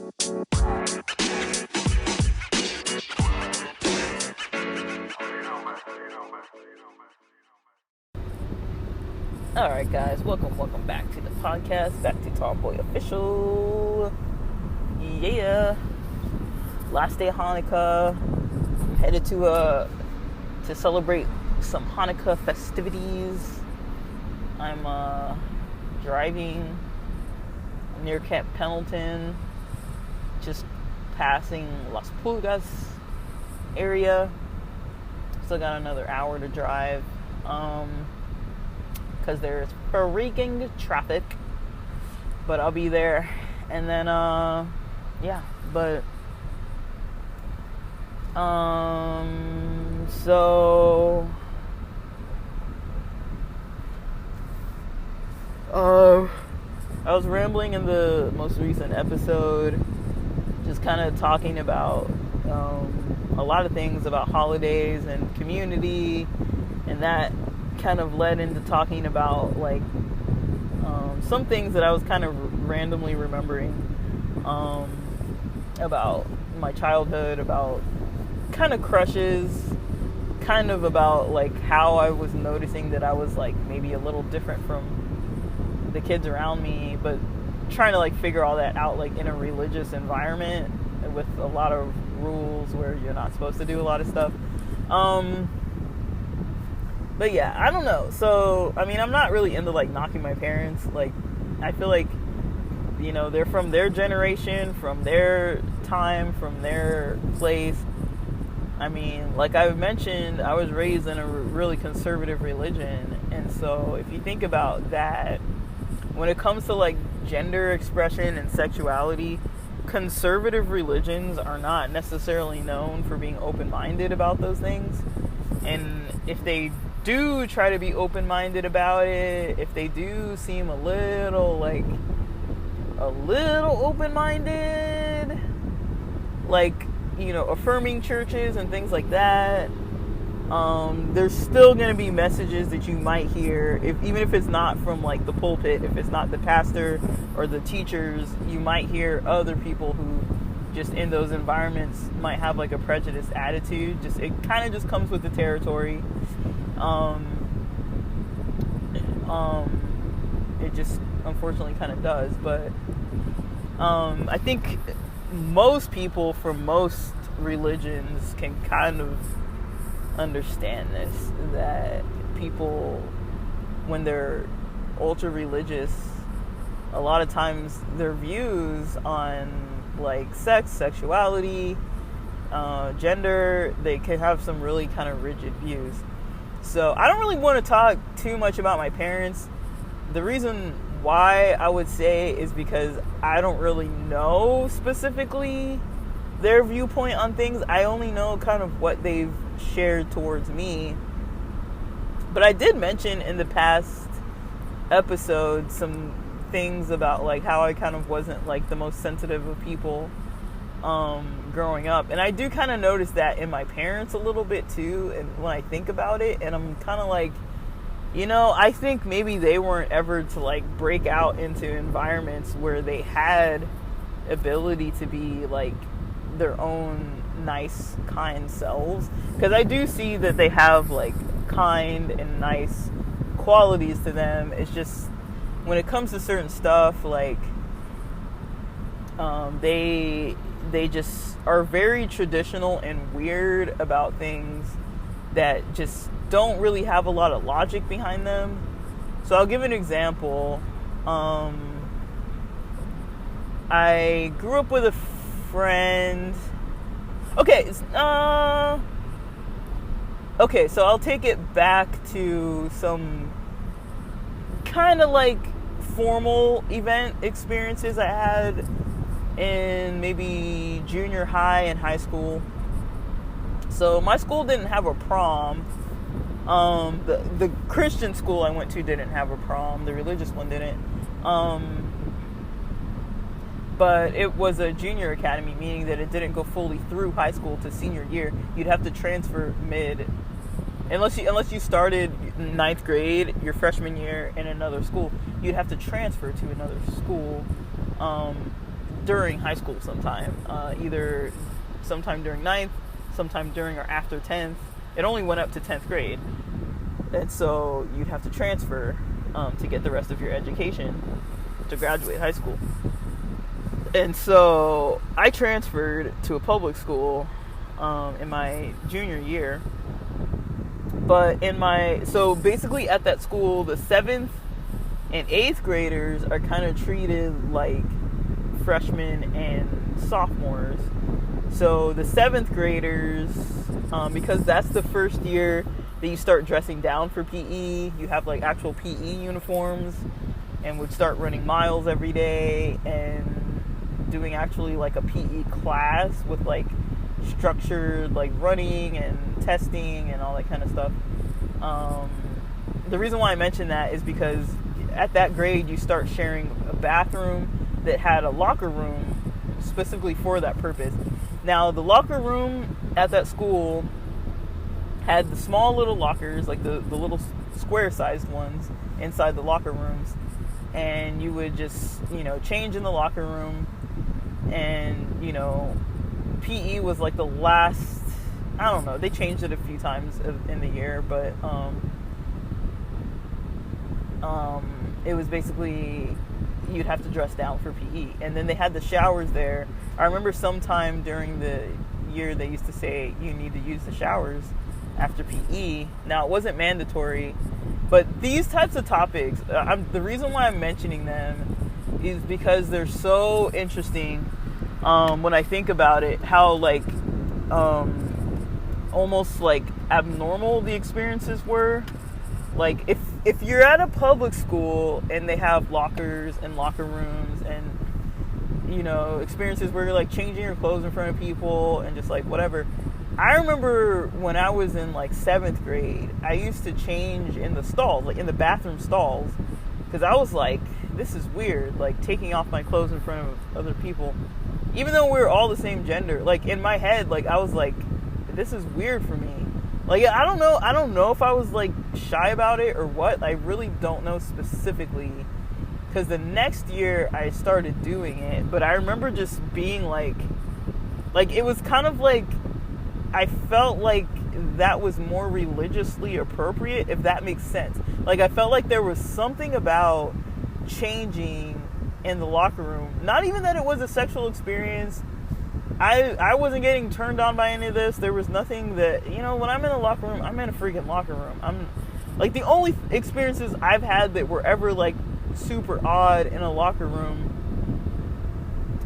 Alright guys, welcome back to the podcast, back to Tomboy Official. Yeah. Last day of Hanukkah. Headed to celebrate some Hanukkah festivities. I'm driving near Camp Pendleton, just passing Las Pulgas area. Still got another hour to drive. Because there's freaking traffic, but I'll be there. And then so I was rambling in the most recent episode, just kind of talking about a lot of things about holidays and community, and that kind of led into talking about like some things that I was kind of randomly remembering about my childhood, about kind of crushes, kind of about like how I was noticing that I was like maybe a little different from the kids around me, but trying to like figure all that out like in a religious environment with a lot of rules where you're not supposed to do a lot of stuff. But yeah, I don't know. So, I mean, I'm not really into, like, knocking my parents. Like, I feel like, you know, they're from their generation, from their time, from their place. I mean, like I mentioned, I was raised in a really conservative religion. And so, if you think about that, when it comes to, like, gender expression and sexuality, conservative religions are not necessarily known for being open-minded about those things. And if they do try to be open-minded about it, if they do seem a little open-minded, like, you know, affirming churches and things like that, there's still going to be messages that you might hear, even if it's not from like the pulpit, if it's not the pastor or the teachers, you might hear other people who just in those environments might have like a prejudiced attitude. Just it kind of just comes with the territory. It just unfortunately kind of does, but I think most people from most religions can kind of understand this, that people, when they're ultra religious, a lot of times their views on like sex, sexuality, gender, they can have some really kind of rigid views. So I don't really want to talk too much about my parents. The reason why I would say is because I don't really know specifically their viewpoint on things. I only know kind of what they've shared towards me. But I did mention in the past episode some things about like how I kind of wasn't like the most sensitive of people growing up, and I do kind of notice that in my parents a little bit too, and when I think about it, and I'm kind of like, you know, I think maybe they weren't ever to like break out into environments where they had ability to be like their own nice, kind selves, because I do see that they have like kind and nice qualities to them. It's just when it comes to certain stuff, like they just are very traditional and weird about things that just don't really have a lot of logic behind them. So I'll give an example. I grew up with a friend. Okay, so I'll take it back to some kind of like formal event experiences I had in maybe junior high and high school. So my school didn't have a prom. The Christian school I went to didn't have a prom. The religious one didn't. But it was a junior academy, meaning that it didn't go fully through high school to senior year. You'd have to transfer mid, unless you started ninth grade your freshman year in another school. You'd have to transfer to another school during high school sometime, either sometime during ninth, sometime during or after 10th. It only went up to 10th grade. And so you'd have to transfer to get the rest of your education to graduate high school. And so I transferred to a public school in my junior year. But so basically at that school, the 7th and 8th graders are kind of treated like freshmen and sophomores. So the 7th graders, because that's the first year that you start dressing down for PE, you have like actual PE uniforms and would start running miles every day and doing actually like a PE class with like structured like running and testing and all that kind of stuff. The reason why I mention that is because at that grade you start sharing a bathroom that had a locker room specifically for that purpose. Now the locker room at that school had the small little lockers, like the little square sized ones inside the locker rooms, and you would just, change in the locker room. And PE was like the last, I don't know, they changed it a few times in the year, but it was basically you'd have to dress down for PE. And then they had the showers there. I remember sometime during the year they used to say you need to use the showers after PE. Now it wasn't mandatory, but these types of topics, the reason why I'm mentioning them is because they're so interesting when I think about it, how like almost like abnormal the experiences were. Like if you're at a public school and they have lockers and locker rooms and experiences where you're like changing your clothes in front of people and just like whatever. I remember when I was in like 7th grade, I used to change in the stalls, like in the bathroom stalls, because I was like, this is weird, like taking off my clothes in front of other people, even though we were all the same gender. Like in my head, like I was like, this is weird for me. Like I don't know if I was like shy about it or what. I really don't know specifically, because the next year I started doing it. But I remember just being like it was kind of like I felt like that was more religiously appropriate, if that makes sense. Like I felt like there was something about changing in the locker room. Not even that it was a sexual experience. I wasn't getting turned on by any of this. There was nothing that, when I'm in a locker room, I'm in a freaking locker room. I'm like, the only experiences I've had that were ever like super odd in a locker room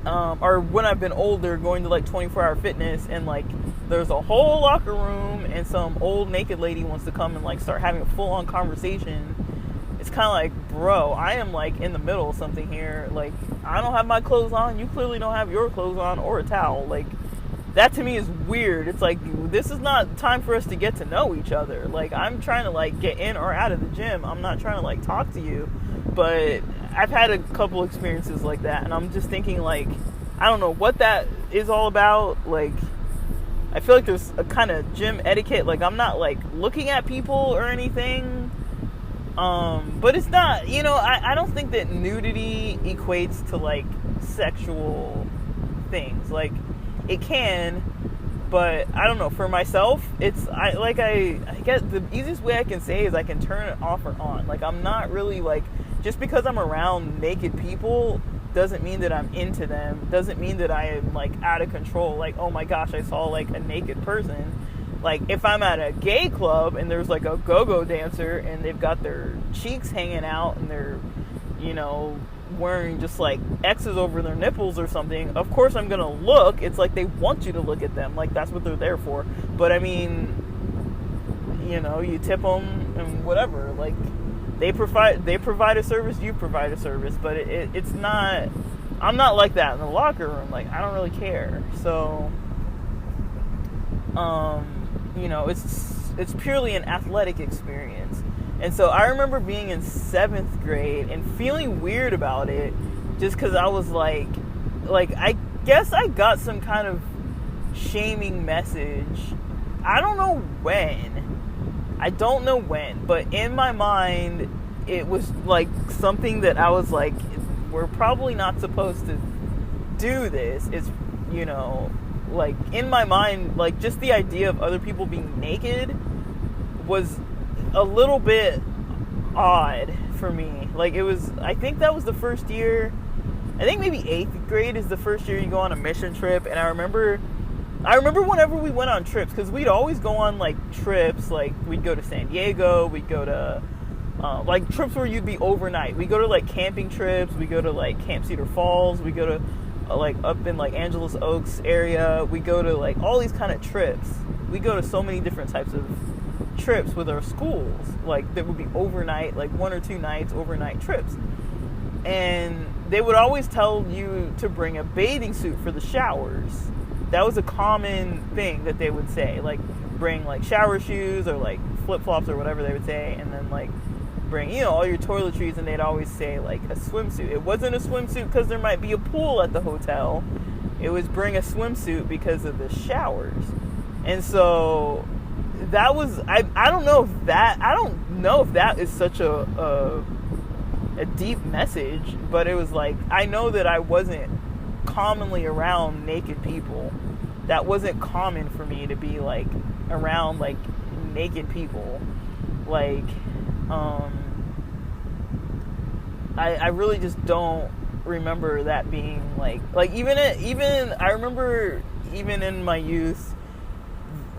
are when I've been older, going to like 24-hour fitness, and like there's a whole locker room and some old naked lady wants to come and like start having a full-on conversation. It's kind of like, bro, I am like in the middle of something here. Like, I don't have my clothes on. You clearly don't have your clothes on or a towel. Like, that to me is weird. It's like, this is not time for us to get to know each other. Like, I'm trying to like get in or out of the gym. I'm not trying to like talk to you. But I've had a couple experiences like that, and I'm just thinking like, I don't know what that is all about. Like, I feel like there's a kind of gym etiquette. Like, I'm not like looking at people or anything. But it's not, I don't think that nudity equates to like sexual things. Like, it can, but I don't know, for myself, I guess the easiest way I can say is I can turn it off or on. Like, I'm not really like, just because I'm around naked people doesn't mean that I'm into them, doesn't mean that I am like out of control. Like, oh my gosh, I saw like a naked person. Like, if I'm at a gay club and there's like a go-go dancer and they've got their cheeks hanging out and they're, wearing just like X's over their nipples or something, of course I'm gonna look. It's like they want you to look at them. Like, that's what they're there for. But I mean, you tip them and whatever. Like, they provide a service, you provide a service. But it's not, I'm not like that in the locker room. Like, I don't really care. So, it's purely an athletic experience. And so I remember being in 7th grade and feeling weird about it, just because I was like I guess I got some kind of shaming message. I don't know when, but in my mind it was like something that I was like, we're probably not supposed to do this, it's, you know, like, in my mind, like, just the idea of other people being naked was a little bit odd for me. Like, it was, I think that was the first year, I think maybe 8th grade is the first year you go on a mission trip, and I remember whenever we went on trips, because we'd always go on, like, trips, like, we'd go to San Diego, we'd go to, like, trips where you'd be overnight. We go to, like, camping trips, we go to, like, Camp Cedar Falls, we go to, like, up in, like, Angeles Oaks area, we go to, like, all these kind of trips. We go to so many different types of trips with our schools, like, that would be overnight, like, 1 or 2 nights overnight trips. And they would always tell you to bring a bathing suit for the showers. That was a common thing that they would say, like, bring, like, shower shoes or, like, flip-flops or whatever they would say, and then, like, bring, you know, all your toiletries, and they'd always say, like, a swimsuit. It wasn't a swimsuit because there might be a pool at the hotel. It was bring a swimsuit because of the showers. And so that was, I don't know if that is such a deep message, but it was like, I know that I wasn't commonly around naked people. That wasn't common for me to be, like, around, like, naked people. Like, I really just don't remember that being, like even I remember even in my youth,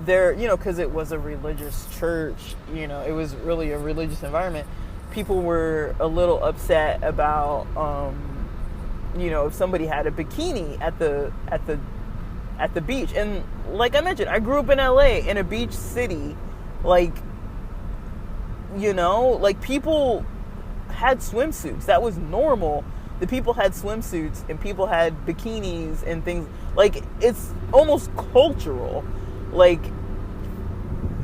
there, you know, because it was a religious church, you know, it was really a religious environment, people were a little upset about, you know, if somebody had a bikini at the beach. And like I mentioned, I grew up in LA, in a beach city. Like, you know, like, people had swimsuits. That was normal. The people had swimsuits and people had bikinis and things. Like, it's almost cultural. Like,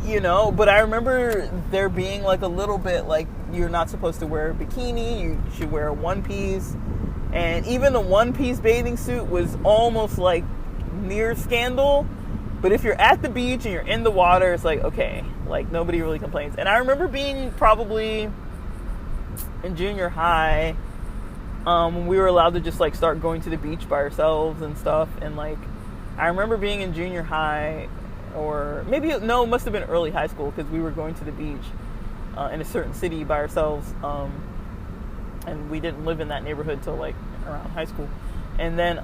you know, but I remember there being, like, a little bit, like, you're not supposed to wear a bikini, you should wear a one-piece. And even a one-piece bathing suit was almost, like, near scandal. But if you're at the beach and you're in the water, it's like, okay, like, nobody really complains. And I remember being probably in junior high, when we were allowed to just, like, start going to the beach by ourselves and stuff. And, like, I remember being in junior high, or maybe, no, it must have been early high school, because we were going to the beach in a certain city by ourselves. And we didn't live in that neighborhood till, like, around high school. And then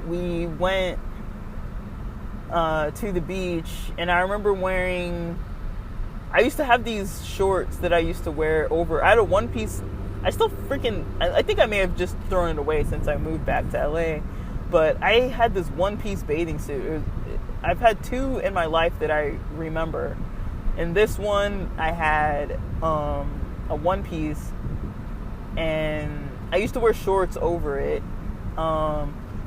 we went to the beach, and I remember I used to have these shorts that I used to wear over. I had a one-piece. I think I may have just thrown it away since I moved back to LA. But I had this one-piece bathing suit. I've had 2 in my life that I remember. And this one, I had a one-piece, and I used to wear shorts over it.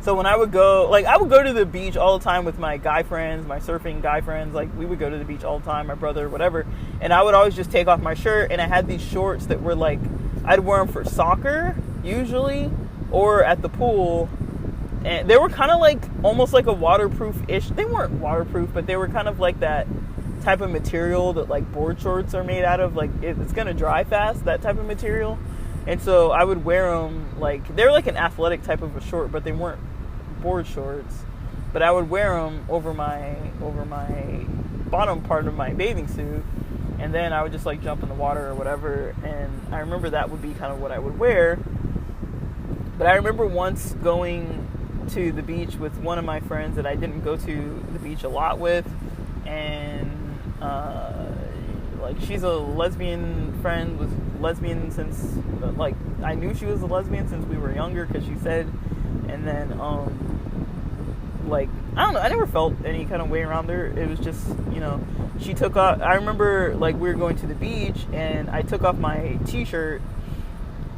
So when I would go to the beach all the time with my guy friends, my surfing guy friends. Like, we would go to the beach all the time, my brother, whatever. And I would always just take off my shirt, and I had these shorts that were, like, I'd wear them for soccer, usually, or at the pool. And they were kind of like, almost like a waterproof-ish. They weren't waterproof, but they were kind of like that type of material that, like, board shorts are made out of. Like, it's going to dry fast, that type of material. And so I would wear them, like, they're like an athletic type of a short, but they weren't board shorts. But I would wear them over my bottom part of my bathing suit, and then I would just, like, jump in the water or whatever. And I remember that would be kind of what I would wear. But I remember once going to the beach with one of my friends that I didn't go to the beach a lot with, and like, she's a lesbian friend, was lesbian since, like, I knew she was a lesbian since we were younger, because she said. And then like, I don't know, I never felt any kind of way around her. It was just, you know, she took off. I remember, like, we were going to the beach, and I took off my t-shirt,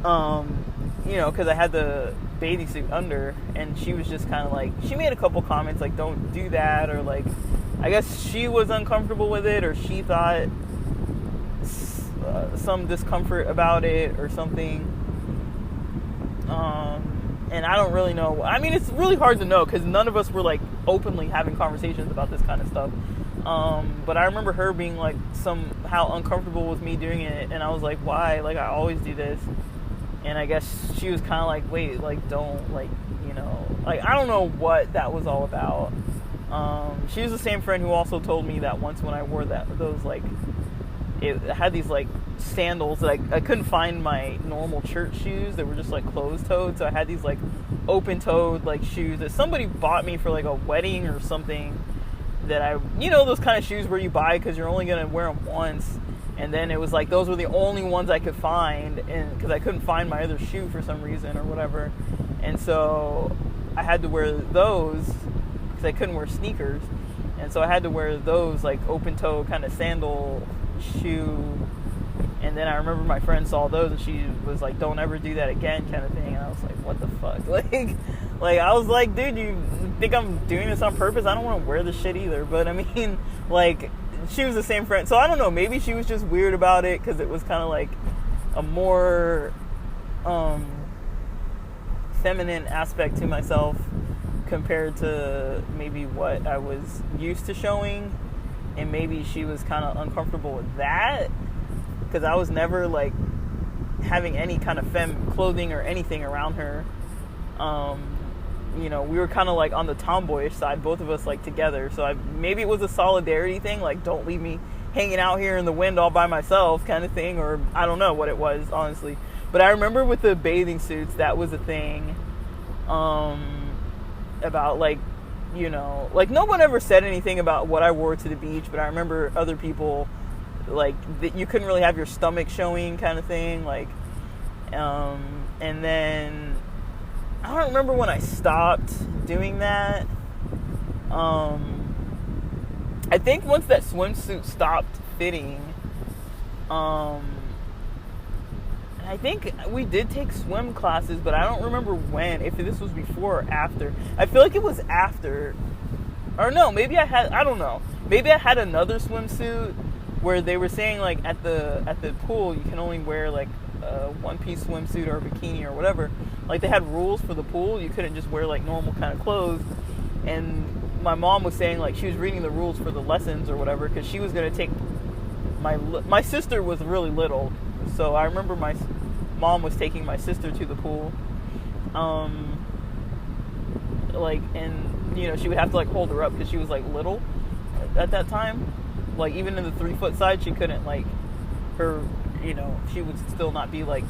you know, because I had the bathing suit under, and she was just kind of like, she made a couple comments, like, don't do that, or, like, I guess she was uncomfortable with it, or she thought some discomfort about it or something. And I don't really know. I mean, it's really hard to know, because none of us were, like, openly having conversations about this kind of stuff. But I remember her being, like, somehow uncomfortable with me doing it, and I was like, why? Like, I always do this. And I guess she was kind of like, wait, like, don't, like, you know, like, I don't know what that was all about. She was the same friend who also told me that once when I wore those, like, it had these, like, sandals that I couldn't find my normal church shoes that were just, like, closed-toed. So I had these, like, open-toed, like, shoes that somebody bought me for, like, a wedding or something that you know, those kind of shoes where you buy because you're only going to wear them once. And then it was like those were the only ones I could find, and because I couldn't find my other shoe for some reason or whatever, and so I had to wear those because I couldn't wear sneakers, and so I had to wear those like open toe kind of sandal shoe. And then I remember my friend saw those and she was like, "Don't ever do that again," kind of thing. And I was like, "What the fuck?" Like I was like, "Dude, you think I'm doing this on purpose? I don't want to wear this shit either." But I mean, like. She was the same friend, so I don't know, maybe she was just weird about it because it was kind of like a more feminine aspect to myself compared to maybe what I was used to showing, and maybe she was kind of uncomfortable with that because I was never like having any kind of femme clothing or anything around her. You know, we were kind of like on the tomboyish side, both of us like together. So maybe it was a solidarity thing, like don't leave me hanging out here in the wind all by myself kind of thing, or I don't know what it was, honestly. But I remember with the bathing suits, that was a thing about like, you know, like no one ever said anything about what I wore to the beach, but I remember other people like that you couldn't really have your stomach showing kind of thing, like and then I don't remember when I stopped doing that. I think once that swimsuit stopped fitting, I think we did take swim classes, but I don't remember when, if this was before or after. I feel like it was after. Or no, maybe I don't know. Maybe I had another swimsuit where they were saying like at the pool you can only wear like a one-piece swimsuit or a bikini or whatever. Like they had rules for the pool. You couldn't just wear like normal kind of clothes. And my mom was saying like she was reading the rules for the lessons or whatever because she was going to take my sister was really little. So I remember my mom was taking my sister to the pool. Like, and you know, she would have to like hold her up because she was like little at that time. Like even in the 3-foot side, she couldn't like her, you know, she would still not be like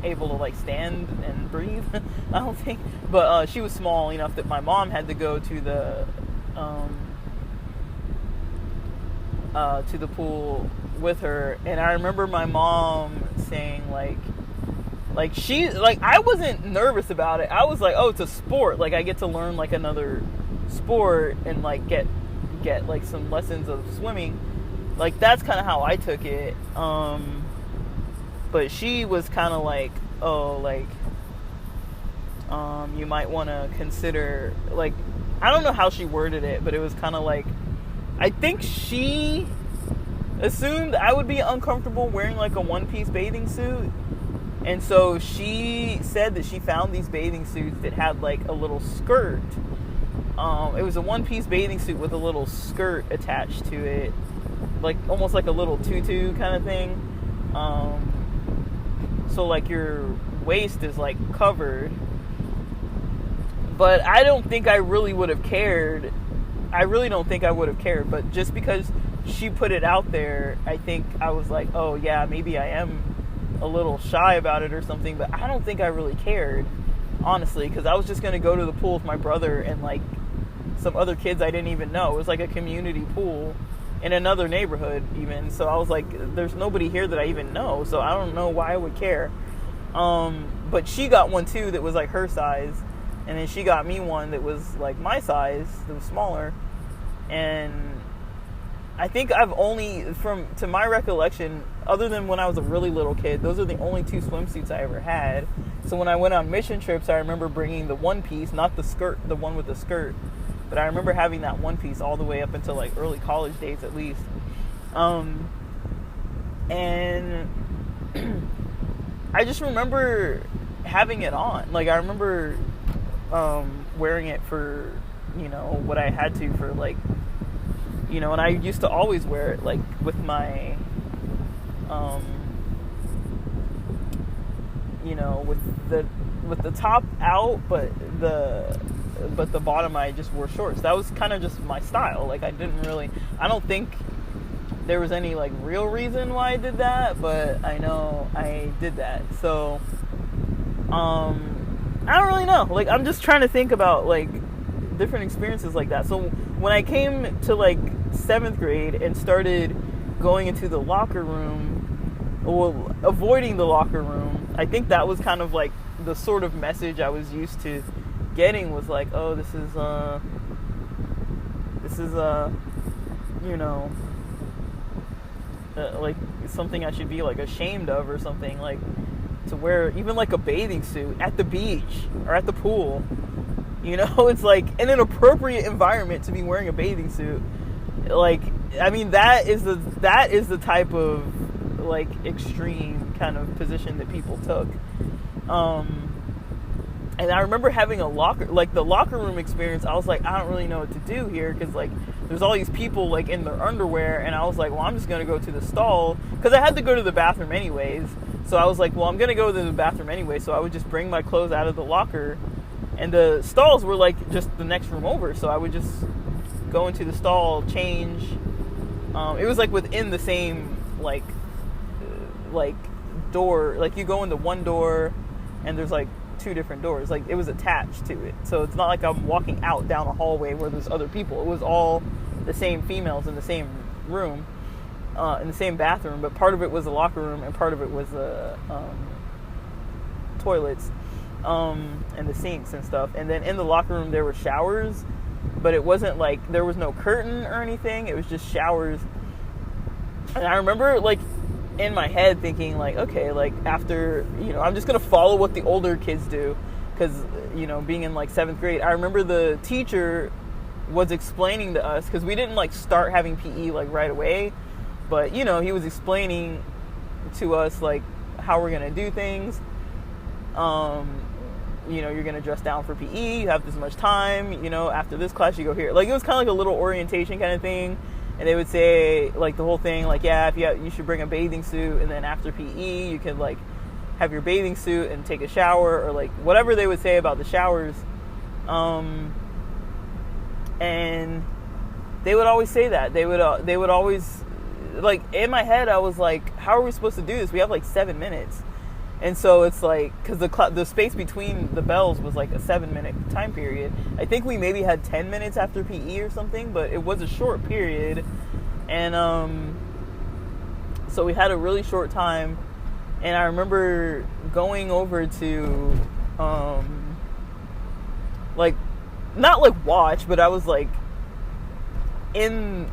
able to like stand and breathe. I don't think, but she was small enough that my mom had to go to the pool with her. And I remember my mom saying like she, like I wasn't nervous about it. I was like, oh, it's a sport, like I get to learn like another sport and like get like some lessons of swimming. Like that's kind of how I took it. But she was kind of like, oh, like you might want to consider, like, I don't know how she worded it, but it was kind of like, I think she assumed I would be uncomfortable wearing like a one-piece bathing suit. And so she said that she found these bathing suits that had like a little skirt. It was a one-piece bathing suit with a little skirt attached to it, like almost like a little tutu kind of thing. So like your waist is like covered. But I don't think I really would have cared. I really don't think I would have cared. But just because she put it out there, I think I was like, oh yeah, maybe I am a little shy about it or something. But I don't think I really cared, honestly, because I was just going to go to the pool with my brother and like some other kids I didn't even know. It was like a community pool in another neighborhood even. So I was like, there's nobody here that I even know, so I don't know why I would care. But she got one too that was like her size, and then she got me one that was like my size, that was smaller. And I think I've only, to my recollection, other than when I was a really little kid, those are the only 2 swimsuits I ever had. So when I went on mission trips, I remember bringing the one piece, not the skirt, the one with the skirt. But I remember having that one piece all the way up until like early college days at least. And I just remember having it on. Like I remember wearing it for, you know, what I had to for like, you know, and I used to always wear it like with my with the top out, but the bottom I just wore shorts. That was kind of just my style. Like I don't think there was any like real reason why I did that, but I know I did that. So I don't really know. Like I'm just trying to think about like different experiences like that. So when I came to like 7th grade and started going into the locker room, well, avoiding the locker room, I think that was kind of like the sort of message I was used to getting, was like, oh, this is like something I should be like ashamed of or something, like to wear even like a bathing suit at the beach or at the pool. It's like an inappropriate environment to be wearing a bathing suit. Like, I mean, that is the type of like extreme kind of position that people took. And I remember having the locker room experience. I was like, I don't really know what to do here, because like there's all these people like in their underwear, and I was like, well, I'm just gonna go to the stall, because I had to go to the bathroom anyways. So I was like, well, I'm gonna go to the bathroom anyway, so I would just bring my clothes out of the locker, and the stalls were like just the next room over, so I would just go into the stall, change. It was like within the same like door. Like you go into one door, and there's like 2 different doors. Like it was attached to it, so it's not like I'm walking out down a hallway where there's other people. It was all the same females in the same room, in the same bathroom. But part of it was the locker room, and part of it was the toilets, and the sinks and stuff. And then in the locker room there were showers, but it wasn't like there was no curtain or anything. It was just showers. And I remember like in my head thinking like, okay, like after, I'm just going to follow what the older kids do. Because, being in like 7th grade, I remember the teacher was explaining to us, because we didn't like start having PE like right away. But, he was explaining to us like how we're going to do things. You're going to dress down for PE. You have this much time, after this class you go here. Like it was kind of like a little orientation kind of thing. And they would say, like, the whole thing, like, yeah, you should bring a bathing suit, and then after PE, you can, like, have your bathing suit and take a shower, or, like, whatever they would say about the showers. And they would always say that. They would always, like, in my head, I was like, how are we supposed to do this? We have, like, 7 minutes. And so it's like, because the space between the bells was like a 7-minute time period. I think we maybe had 10 minutes after PE or something, but it was a short period. And so we had a really short time. And I remember going over to, like, not like watch, but I was like in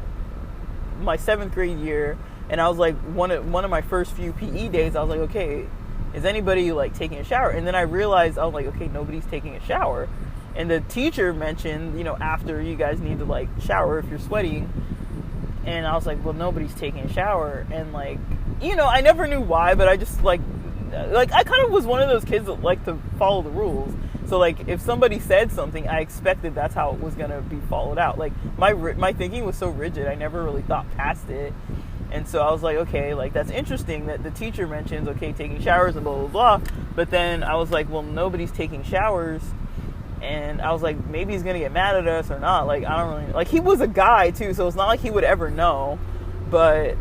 my 7th grade year. And I was like, one of my first few PE days, I was like, okay, is anybody like taking a shower? And then I realized, I was like, okay, nobody's taking a shower. And the teacher mentioned, after, you guys need to like shower if you're sweating. And I was like, well, nobody's taking a shower. And like, I never knew why, but I just like I kind of was one of those kids that like to follow the rules. So like if somebody said something, I expected that's how it was going to be followed out. Like my thinking was so rigid, I never really thought past it. And so I was like, okay, like that's interesting that the teacher mentions, okay, taking showers and blah, blah, blah. But then I was like, well, nobody's taking showers. And I was like, maybe he's going to get mad at us or not. Like, I don't really, like, he was a guy too, so it's not like he would ever know. But,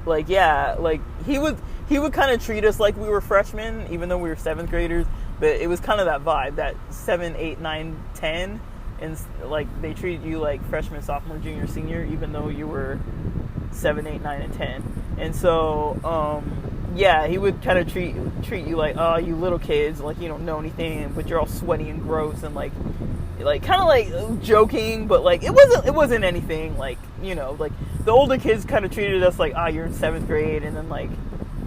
like, yeah, like he would kind of treat us like we were freshmen, even though we were 7th graders. But it was kind of that vibe, that 7, 8, 9, 10. And like they treated you like freshman, sophomore, junior, senior, even though you were 7, 8, 9, and 10. And so, yeah, he would kind of treat you like, oh, you little kids, like you don't know anything, but you're all sweaty and gross, and like kind of like joking, but like it wasn't anything like, like the older kids kind of treated us like, you're in 7th grade, and then like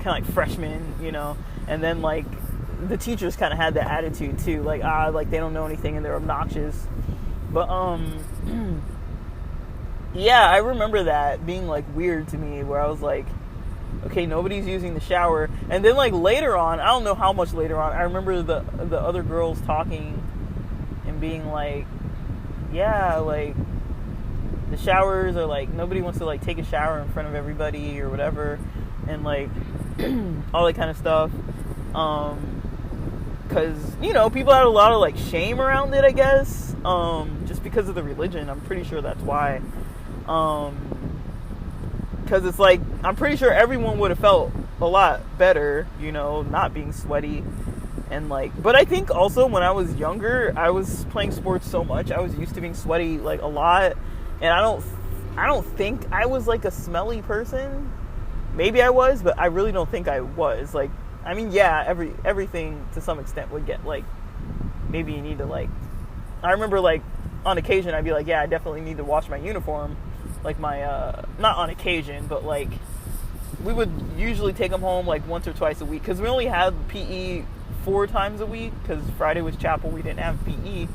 kind of like freshmen, and then like the teachers kind of had that attitude too, like like they don't know anything and they're obnoxious. But, yeah, I remember that being, like, weird to me, where I was like, okay, nobody's using the shower. And then, like, later on, I don't know how much later on, I remember the other girls talking and being like, yeah, like, the showers are, like, nobody wants to, like, take a shower in front of everybody or whatever. And, like, all that kind of stuff. Because, you know, people had a lot of, like, shame around it, I guess, just because of the religion. I'm pretty sure that's why. Because it's like, I'm pretty sure everyone would have felt a lot better, you know, not being sweaty. And, like, but I think also when I was younger, I was playing sports so much, I was used to being sweaty, like, a lot. And I don't think I was, like, a smelly person. Maybe I was, but I really don't think I was. Like, I mean, yeah, everything to some extent would get, like, maybe you need to, like, I remember, like, on occasion I'd be like, yeah, I definitely need to wash my uniform, like my, not on occasion, but, like, we would usually take them home, like, once or twice a week, because we only had PE 4 times a week, because Friday was chapel, we didn't have PE,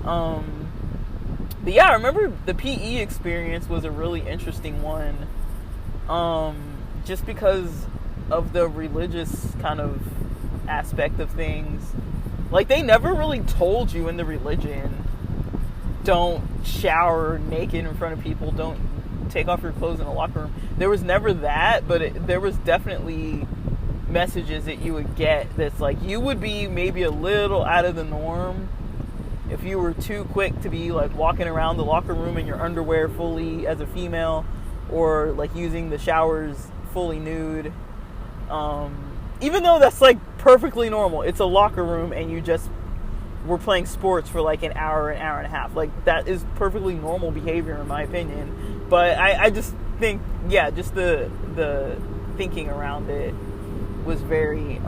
but yeah, I remember the PE experience was a really interesting one, just because of the religious kind of aspect of things. Like, they never really told you in the religion, don't shower naked in front of people, don't take off your clothes in a locker room. There was never that, but there was definitely messages that you would get that's like, you would be maybe a little out of the norm if you were too quick to be, like, walking around the locker room in your underwear fully as a female, or, like, using the showers fully nude. Even though that's, like, perfectly normal. It's a locker room and you just were playing sports for, like, an hour and a half. Like, that is perfectly normal behavior in my opinion. But I just think, yeah, just the thinking around it was very,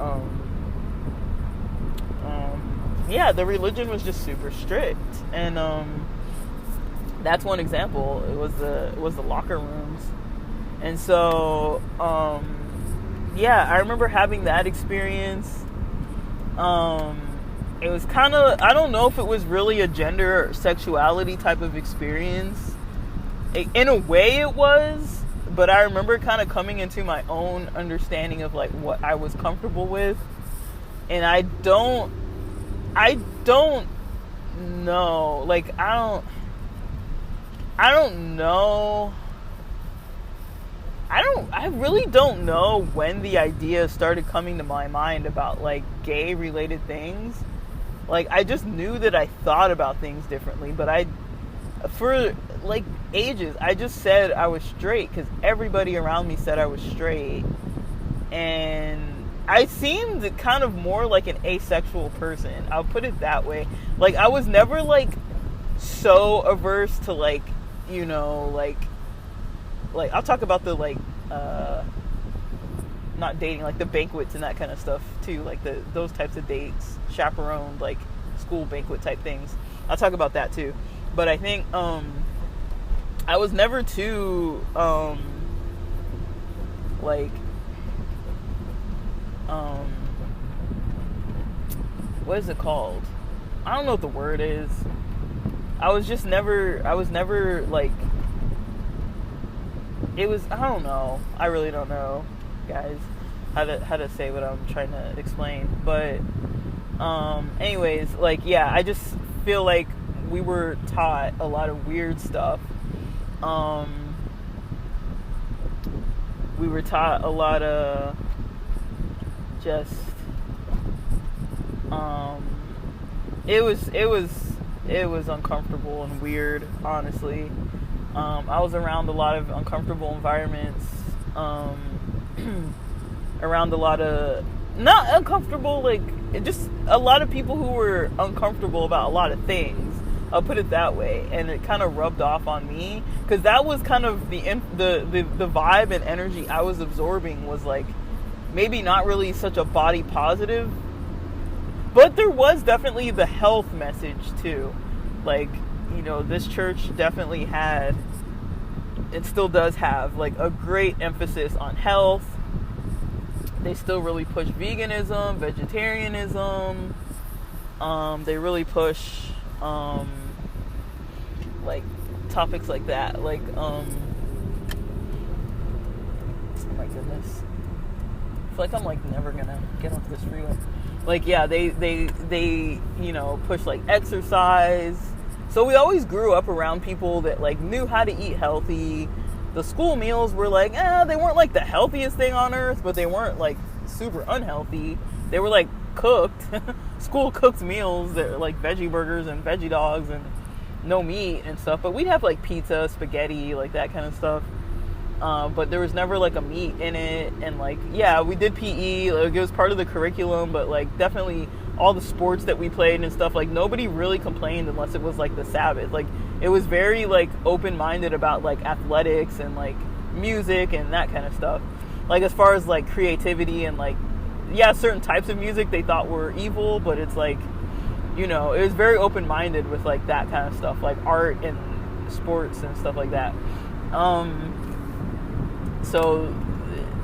yeah, the religion was just super strict. And, that's one example. It was the locker rooms. And so, yeah, I remember having that experience. It was kind of, I don't know if it was really a gender or sexuality type of experience. In a way it was, but I remember kind of coming into my own understanding of, like, what I was comfortable with. And I don't know. Like, I don't know. I really don't know when the idea started coming to my mind about, like, gay related things. Like, I just knew that I thought about things differently, but for, like, ages, I just said I was straight because everybody around me said I was straight. And I seemed kind of more like an asexual person. I'll put it that way. Like, I was never, like, so averse to, like, you know, like, I'll talk about the, like, not dating, like, the banquets and that kind of stuff, too. Like, those types of dates, chaperoned, like, school banquet type things. I'll talk about that, too. But I think, I was never too, like, what is it called? I don't know what the word is. I was never, like, it was, I don't know. I really don't know, guys, how to say what I'm trying to explain. But, anyways, like, yeah, I just feel like we were taught a lot of weird stuff. We were taught a lot of just, it was uncomfortable and weird, honestly. I was around a lot of uncomfortable environments, around a lot of, not uncomfortable, like, just a lot of people who were uncomfortable about a lot of things. I'll put it that way. And it kind of rubbed off on me, because that was kind of the vibe and energy I was absorbing, was, like, maybe not really such a body positive, but there was definitely the health message too. Like, you know, this church definitely had, it still does have, like, a great emphasis on health. They still really push veganism, vegetarianism. They really push, like, topics like that. Like, oh my goodness. I feel like I'm, like, never gonna get onto this freeway. Like, yeah, they, you know, push, like, exercise. So we always grew up around people that, like, knew how to eat healthy, The school meals were like, they weren't like the healthiest thing on earth, but they weren't like super unhealthy. They were like cooked, school cooked meals that were like veggie burgers and veggie dogs and no meat and stuff. But we'd have like pizza, spaghetti, like that kind of stuff. But there was never like a meat in it. And like, yeah, we did PE, like it was part of the curriculum, but like definitely all the sports that we played and stuff, like nobody really complained unless it was like the Sabbath. Like it was very like open-minded about like athletics and like music and that kind of stuff. Like as far as like creativity and like, yeah, certain types of music they thought were evil, but it's like, you know, it was very open-minded with like that kind of stuff, like art and sports and stuff like that. So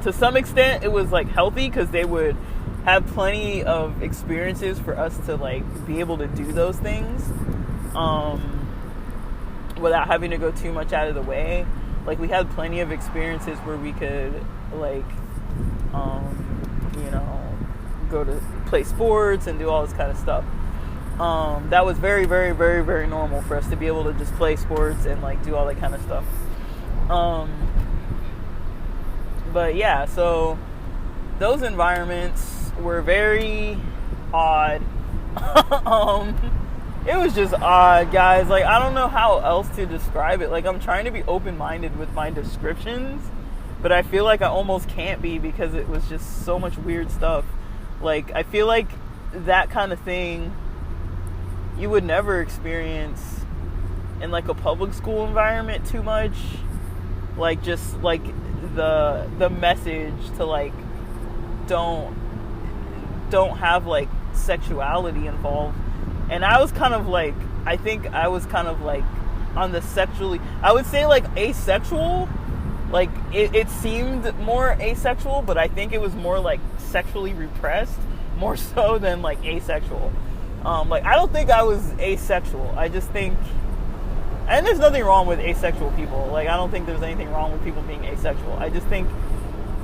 to some extent it was like healthy because they would have plenty of experiences for us to like be able to do those things without having to go too much out of the way. Like we had plenty of experiences where we could like you know, go to play sports and do all this kind of stuff. That was very, very, very, very normal for us to be able to just play sports and like do all that kind of stuff. But yeah, so those environments were very odd. It was just odd, guys. Like, I don't know how else to describe it. Like, I'm trying to be open-minded with my descriptions, but I feel like I almost can't be because it was just so much weird stuff. Like, I feel like that kind of thing you would never experience in like a public school environment too much. Like, just like the message to like don't have like sexuality involved. And I was kind of like, I think I was kind of like on the sexually, I would say like asexual. Like it seemed more asexual, but I think it was more like sexually repressed more so than like asexual. Like I don't think I was asexual. I just think, and there's nothing wrong with asexual people. Like I don't think there's anything wrong with people being asexual. I just think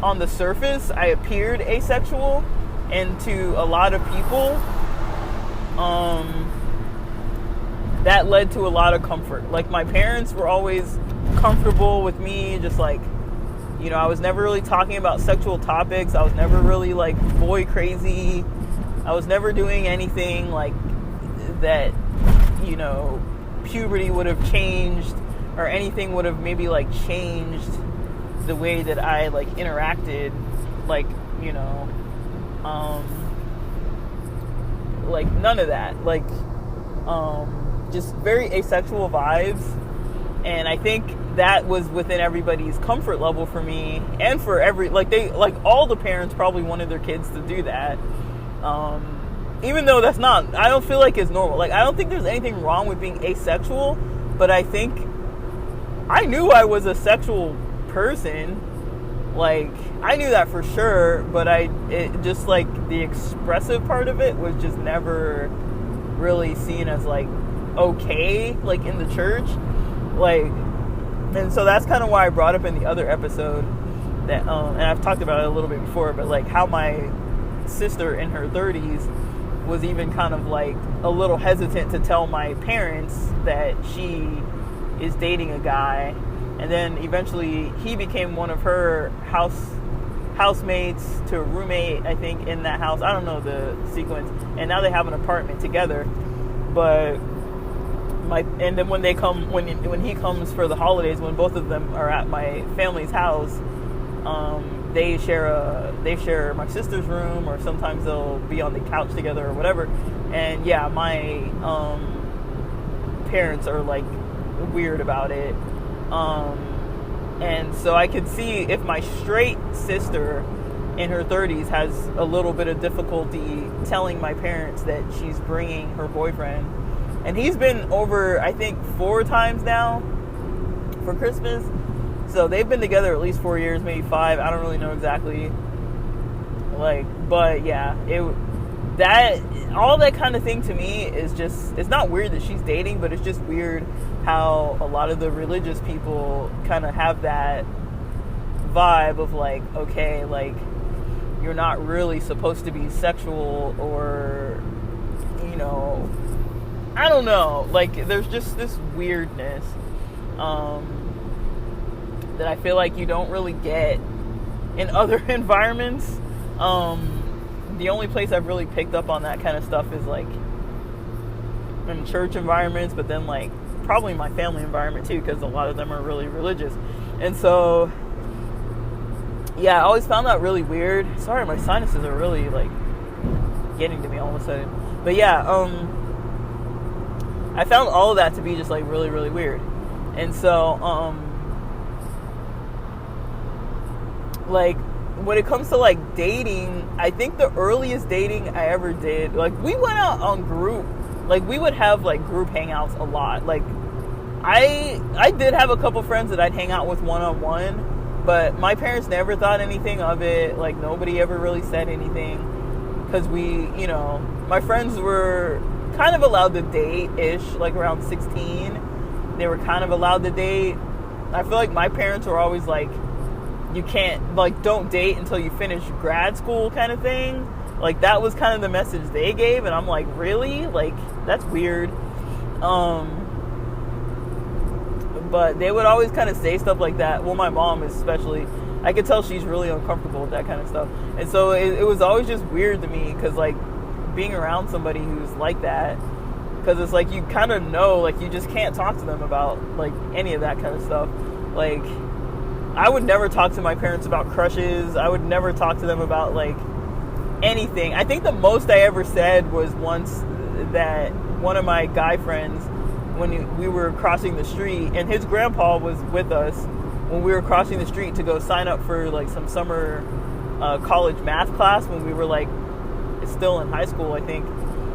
on the surface I appeared asexual, and to a lot of people that led to a lot of comfort. Like my parents were always comfortable with me, just like, you know, I was never really talking about sexual topics. I was never really like boy crazy. I was never doing anything like that, you know, puberty would have changed or anything would have maybe like changed the way that I like interacted, like, you know, like none of that, like just very asexual vibes. And I think that was within everybody's comfort level for me, and for every, like they, like all the parents probably wanted their kids to do that, even though that's not, I don't feel like it's normal. Like I don't think there's anything wrong with being asexual, but I think I knew I was a sexual person. Like I knew that for sure, but it just like the expressive part of it was just never really seen as like okay, like in the church. Like, and so that's kind of why I brought up in the other episode that, and I've talked about it a little bit before, but like how my sister in her 30s was even kind of like a little hesitant to tell my parents that she is dating a guy. And then eventually he became one of her housemates to a roommate, I think, in that house. I don't know the sequence. And now they have an apartment together. But and then when they come, when he comes for the holidays, when both of them are at my family's house, they share my sister's room, or sometimes they'll be on the couch together or whatever. And yeah, my parents are like weird about it. And so I could see if my straight sister in her 30s has a little bit of difficulty telling my parents that she's bringing her boyfriend. And he's been over, I think, 4 times now for Christmas. So they've been together at least 4 years, maybe 5. I don't really know exactly. Like, but yeah, all that kind of thing to me is just, it's not weird that she's dating, but it's just weird how a lot of the religious people kind of have that vibe of like, okay, like you're not really supposed to be sexual, or, you know, I don't know, like there's just this weirdness. that I feel like you don't really get in other environments. The only place I've really picked up on that kind of stuff is like in church environments, but then like probably my family environment too, because a lot of them are really religious. And so yeah, I always found that really weird. Sorry, my sinuses are really like getting to me all of a sudden. But yeah, I found all of that to be just like really, really weird. And so like when it comes to like dating, I think the earliest dating I ever did, like we went out on group, like we would have like group hangouts a lot. Like I did have a couple friends that I'd hang out with one-on-one, but my parents never thought anything of it. Like nobody ever really said anything, because we, you know, my friends were kind of allowed to date-ish, like around 16. They were kind of allowed to date. I feel like my parents were always like, you can't, like, don't date until you finish grad school kind of thing. Like, that was kind of the message they gave, and I'm like, really? Like, that's weird. But they would always kind of say stuff like that. Well, my mom especially, I could tell she's really uncomfortable with that kind of stuff. And so it was always just weird to me, because, like, being around somebody who's like that, because it's like you kind of know, like, you just can't talk to them about, like, any of that kind of stuff. Like, I would never talk to my parents about crushes. I would never talk to them about, like, anything. I think the most I ever said was once that one of my guy friends, when we were crossing the street, and his grandpa was with us when we were crossing the street to go sign up for, like, some summer college math class when we were, like, still in high school, I think.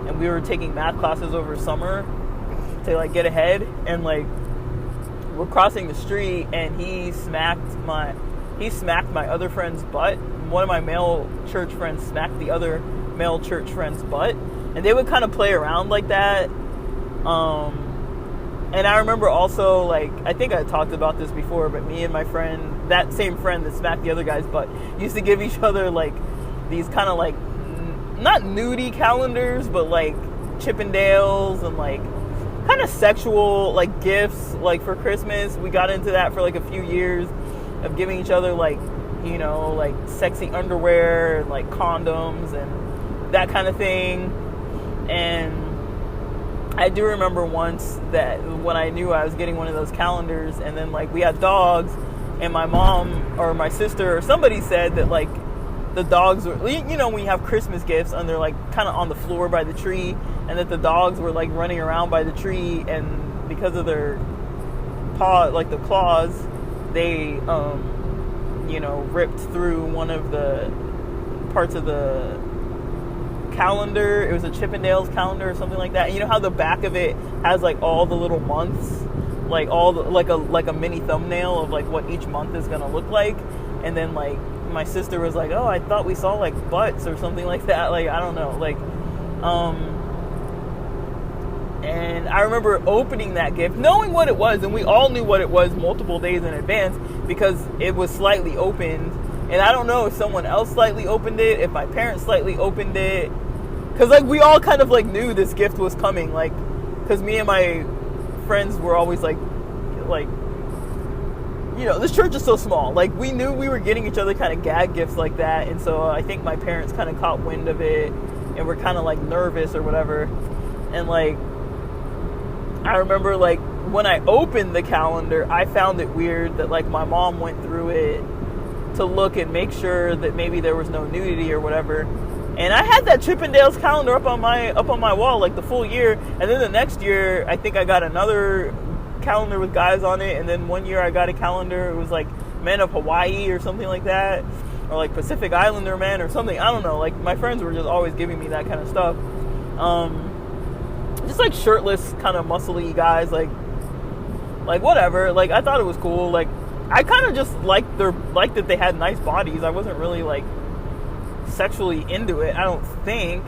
And we were taking math classes over summer to, like, get ahead. And, like, we're crossing the street, and he smacked my other friend's butt. One of my male church friends smacked the other male church friend's butt, and they would kind of play around like that. And I remember also, like, I think I talked about this before, but me and my friend, that same friend that smacked the other guy's butt, used to give each other, like, these kind of, like, not nudie calendars, but, like, Chippendales and, like, kind of sexual, like, gifts, like, for Christmas. We got into that for, like, a few years of giving each other, like, you know, like, sexy underwear and, like, condoms and that kind of thing. And I do remember once that when I knew I was getting one of those calendars, and then, like, we had dogs, and my mom or my sister or somebody said that, like, the dogs were, you know, when you have Christmas gifts and they're, like, kind of on the floor by the tree, and that the dogs were, like, running around by the tree, and because of their paw, like, the claws, they, you know, ripped through one of the parts of the calendar. It was a Chippendales calendar or something like that. And you know how the back of it has, like, all the little months, like, all the, like a mini thumbnail of, like, what each month is gonna look like. And then, like, my sister was like, oh, I thought we saw, like, butts or something like that. Like, I don't know. Like, and I remember opening that gift, knowing what it was, and we all knew what it was multiple days in advance, because it was slightly opened. And I don't know if someone else slightly opened it, if my parents slightly opened it, because, like, we all kind of, like, knew this gift was coming, like, because me and my friends were always, like, you know, this church is so small. Like, we knew we were getting each other kind of gag gifts like that, and so I think my parents kind of caught wind of it, and were kind of, like, nervous or whatever. And, like, I remember, like, when I opened the calendar, I found it weird that, like, my mom went through it to look and make sure that maybe there was no nudity or whatever. And I had that Chippendales calendar up on my wall, like, the full year. And then the next year, I think I got another calendar with guys on it. And then one year I got a calendar, it was like Men of Hawaii or something like that, or like Pacific Islander Men or something. I don't know. Like, my friends were just always giving me that kind of stuff. Just like shirtless, kind of muscly guys, like whatever. Like, I thought it was cool. Like, I kind of just liked that they had nice bodies. I wasn't really, like, sexually into it, I don't think,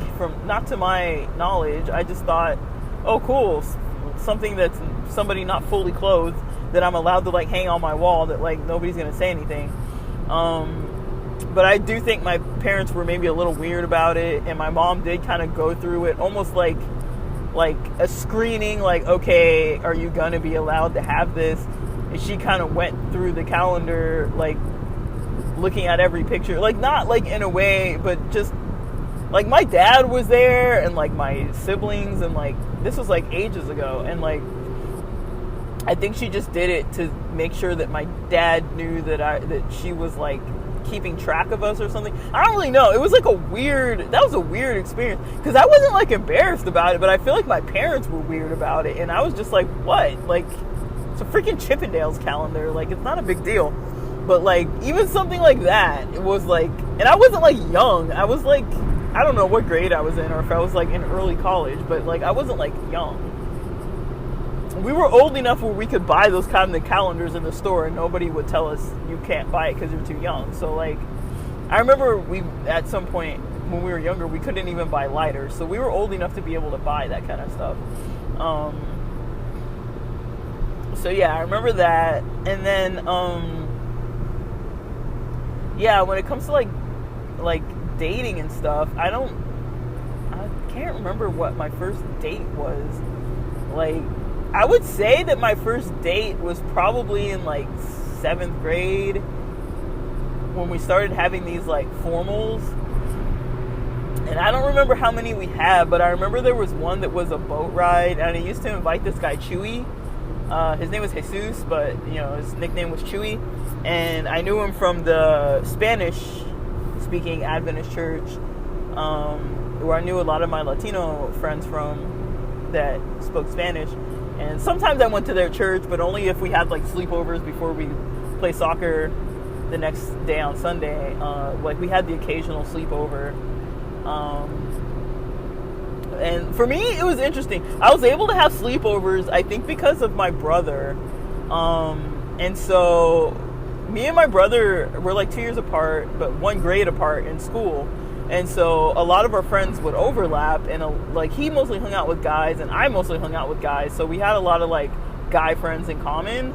not to my knowledge. I just thought, oh, cool, something that's somebody not fully clothed that I'm allowed to, like, hang on my wall, that, like, nobody's gonna say anything. But I do think my parents were maybe a little weird about it, and my mom did kind of go through it almost like a screening, like, okay, are you gonna be allowed to have this? and she kind of went through the calendar, like looking at every picture, like not like in a way, but just like my dad was there and like my siblings, and like this was like ages ago, and like I think she just did it to make sure that my dad knew that she was like keeping track of us or something. I don't really know. It was like that was a weird experience, because I wasn't like embarrassed about it, but I feel like my parents were weird about it, and I was just like, what? Like, it's a freaking Chippendales calendar. Like, it's not a big deal. But like, even something like that, it was like, and I wasn't like young. I was like, I don't know what grade I was in, or if I was like in early college, but like I wasn't like young. We were old enough where we could buy those kind of calendars in the store, and nobody would tell us you can't buy it because you're too young. So like, I remember at some point when we were younger, we couldn't even buy lighters, so we were old enough to be able to buy that kind of stuff. So yeah, I remember that. And then yeah, when it comes to like dating and stuff, I can't remember what my first date was. Like, I would say that my first date was probably in like 7th grade, when we started having these like formals. And I don't remember how many we had, but I remember there was one that was a boat ride, and I used to invite this guy Chewy. His name was Jesus, but you know, his nickname was Chewy, and I knew him from the Spanish-speaking Adventist church, where I knew a lot of my Latino friends from that spoke Spanish. And sometimes I went to their church, but only if we had like sleepovers before we play soccer the next day on Sunday. Like, we had the occasional sleepover. And for me, it was interesting. I was able to have sleepovers, I think, because of my brother. And so me and my brother were like 2 years apart, but 1 grade apart in school. And so a lot of our friends would overlap, and like, he mostly hung out with guys and I mostly hung out with guys. So we had a lot of like guy friends in common.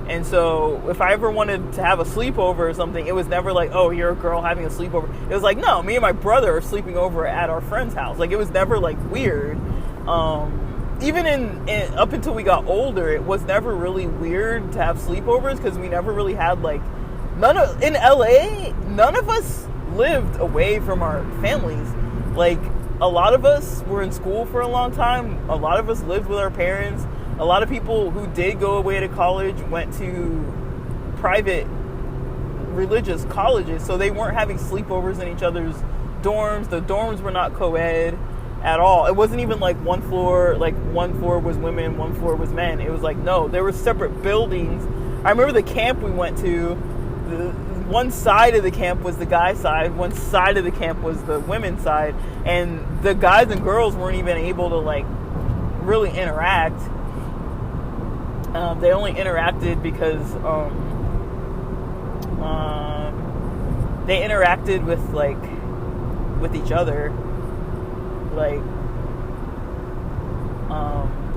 And so if I ever wanted to have a sleepover or something, it was never like, oh, you're a girl having a sleepover. It was like, no, me and my brother are sleeping over at our friend's house. Like, it was never like weird. Even in up until we got older, it was never really weird to have sleepovers, because we never really had like, in LA, none of us lived away from our families. Like, a lot of us were in school for a long time. A lot of us lived with our parents. A lot of people who did go away to college went to private religious colleges, so they weren't having sleepovers in each other's dorms. The dorms were not co-ed at all. It wasn't even like one floor was women, one floor was men. It was like, no, there were separate buildings. I remember the camp we went to, one side of the camp was the guy side, one side of the camp was the women's side, and the guys and girls weren't even able to like really interact. They only interacted because they interacted with each other. Like,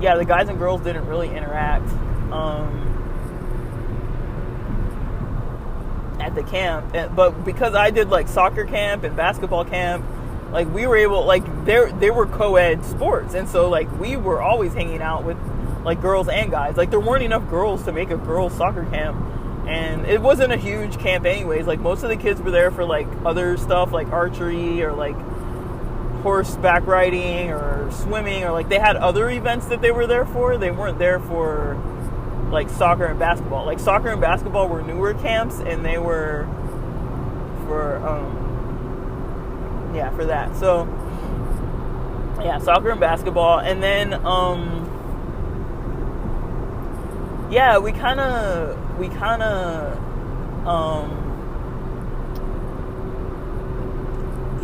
yeah, the guys and girls didn't really interact at the camp. But because I did like soccer camp and basketball camp, like, we were able, like, they were co-ed sports, and so like we were always hanging out with like girls and guys. Like, there weren't enough girls to make a girls soccer camp, and it wasn't a huge camp anyways. Like, most of the kids were there for like other stuff, like archery or like horseback riding or swimming, or like they had other events that they were there for. They weren't there for like soccer and basketball. Like, soccer and basketball were newer camps, and they were for for that. So yeah, soccer and basketball. And then yeah, we kind of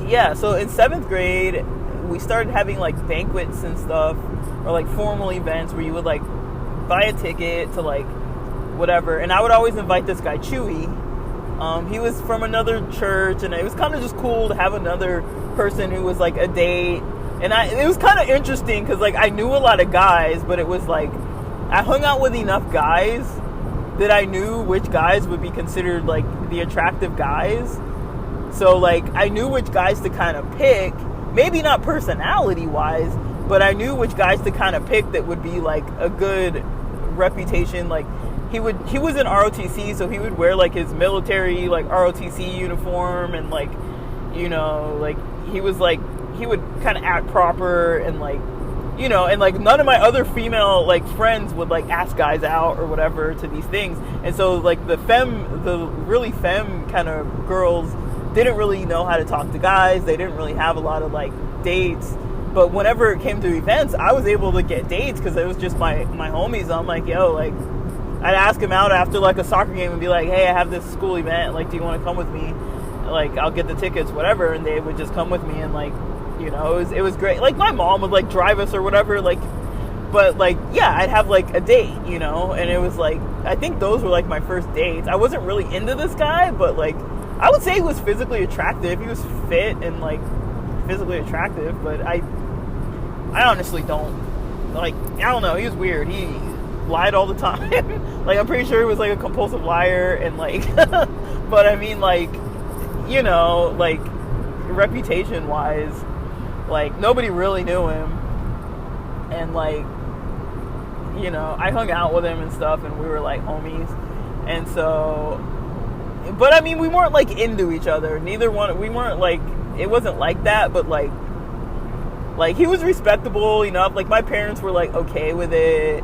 yeah, so in 7th grade, we started having like banquets and stuff, or like formal events where you would like buy a ticket to like whatever. And I would always invite this guy Chewy. He was from another church, and it was kind of just cool to have another person who was like a date. And it was kind of interesting because like I knew a lot of guys, but it was like I hung out with enough guys that I knew which guys would be considered like the attractive guys. So like I knew which guys to kind of pick, maybe not personality wise, but I knew which guys to kind of pick that would be like a good reputation. Like he was in ROTC, so he would wear like his military like ROTC uniform, and like, you know, like he would kind of act proper, and like, you know, and like none of my other female like friends would like ask guys out or whatever to these things. And so like the really femme kind of girls didn't really know how to talk to guys. They didn't really have a lot of like dates. But whenever it came to events, I was able to get dates because it was just my homies. I'm like, yo, like, I'd ask them out after like a soccer game and be like, hey, I have this school event, like, do you want to come with me? Like, I'll get the tickets, whatever. And they would just come with me, and like, you know, it was great. Like, my mom would like drive us or whatever, like, but like, yeah, I'd have like a date, you know. And it was like, I think those were like my first dates. I wasn't really into this guy, but like, I would say he was physically attractive. He was fit and like physically attractive, but I honestly don't, like, I don't know, he was weird. He lied all the time. Like, I'm pretty sure he was like a compulsive liar, and like, but I mean, like, you know, like, reputation wise, like, nobody really knew him, and like, you know, I hung out with him and stuff, and we were like homies, and so, but I mean, we weren't like into each other. We weren't like, it wasn't like that, but like he was respectable, you know, like my parents were like okay with it,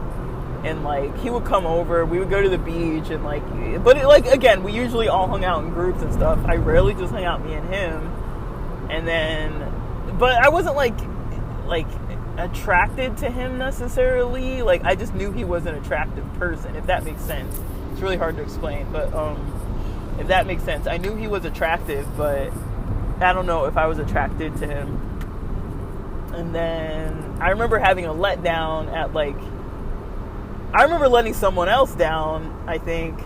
and like he would come over, we would go to the beach, and like, but it, like, again, we usually all hung out in groups and stuff. I rarely just hung out me and him. And then, but I wasn't like attracted to him necessarily. Like, I just knew he was an attractive person, if that makes sense. It's really hard to explain, but if that makes sense. I knew he was attractive, but I don't know if I was attracted to him. And then I remember having a letdown at like, I remember letting someone else down, I think,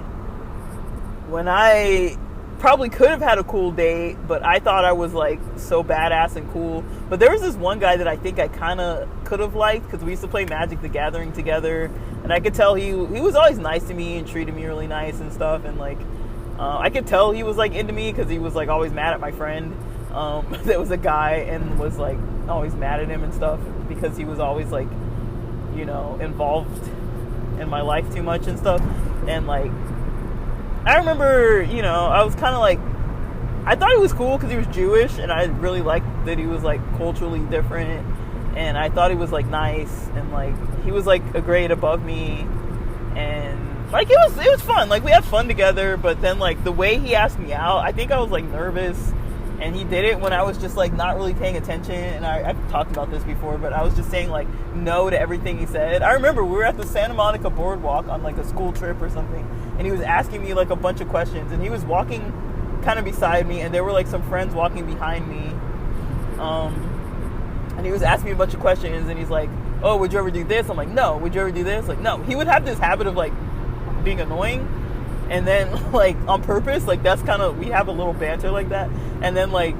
when I probably could have had a cool date, but I thought I was like so badass and cool. But there was this one guy that I think I kind of could have liked, because we used to play Magic the Gathering together, and I could tell he was always nice to me and treated me really nice and stuff, and like, I could tell he was like into me because he was like always mad at my friend. There was a guy, and was like always mad at him and stuff because he was always like, you know, involved in my life too much and stuff. And like, I remember, you know, I was kind of like, I thought he was cool because he was Jewish, and I really liked that he was like culturally different, and I thought he was like nice, and like he was like a grade above me, and like it was fun. Like, we had fun together. But then like the way he asked me out, I think I was like nervous. And he did it when I was just like not really paying attention, and I've talked about this before, but I was just saying like no to everything he said. I remember we were at the Santa Monica boardwalk on like a school trip or something, and he was asking me like a bunch of questions, and he was walking kind of beside me, and there were like some friends walking behind me, and he was asking me a bunch of questions, and he's like, oh, would you ever do this? I'm like, no. Would you ever do this? Like, no. He would have this habit of like being annoying. And then, like, on purpose, like, that's kind of, we have a little banter like that. And then, like,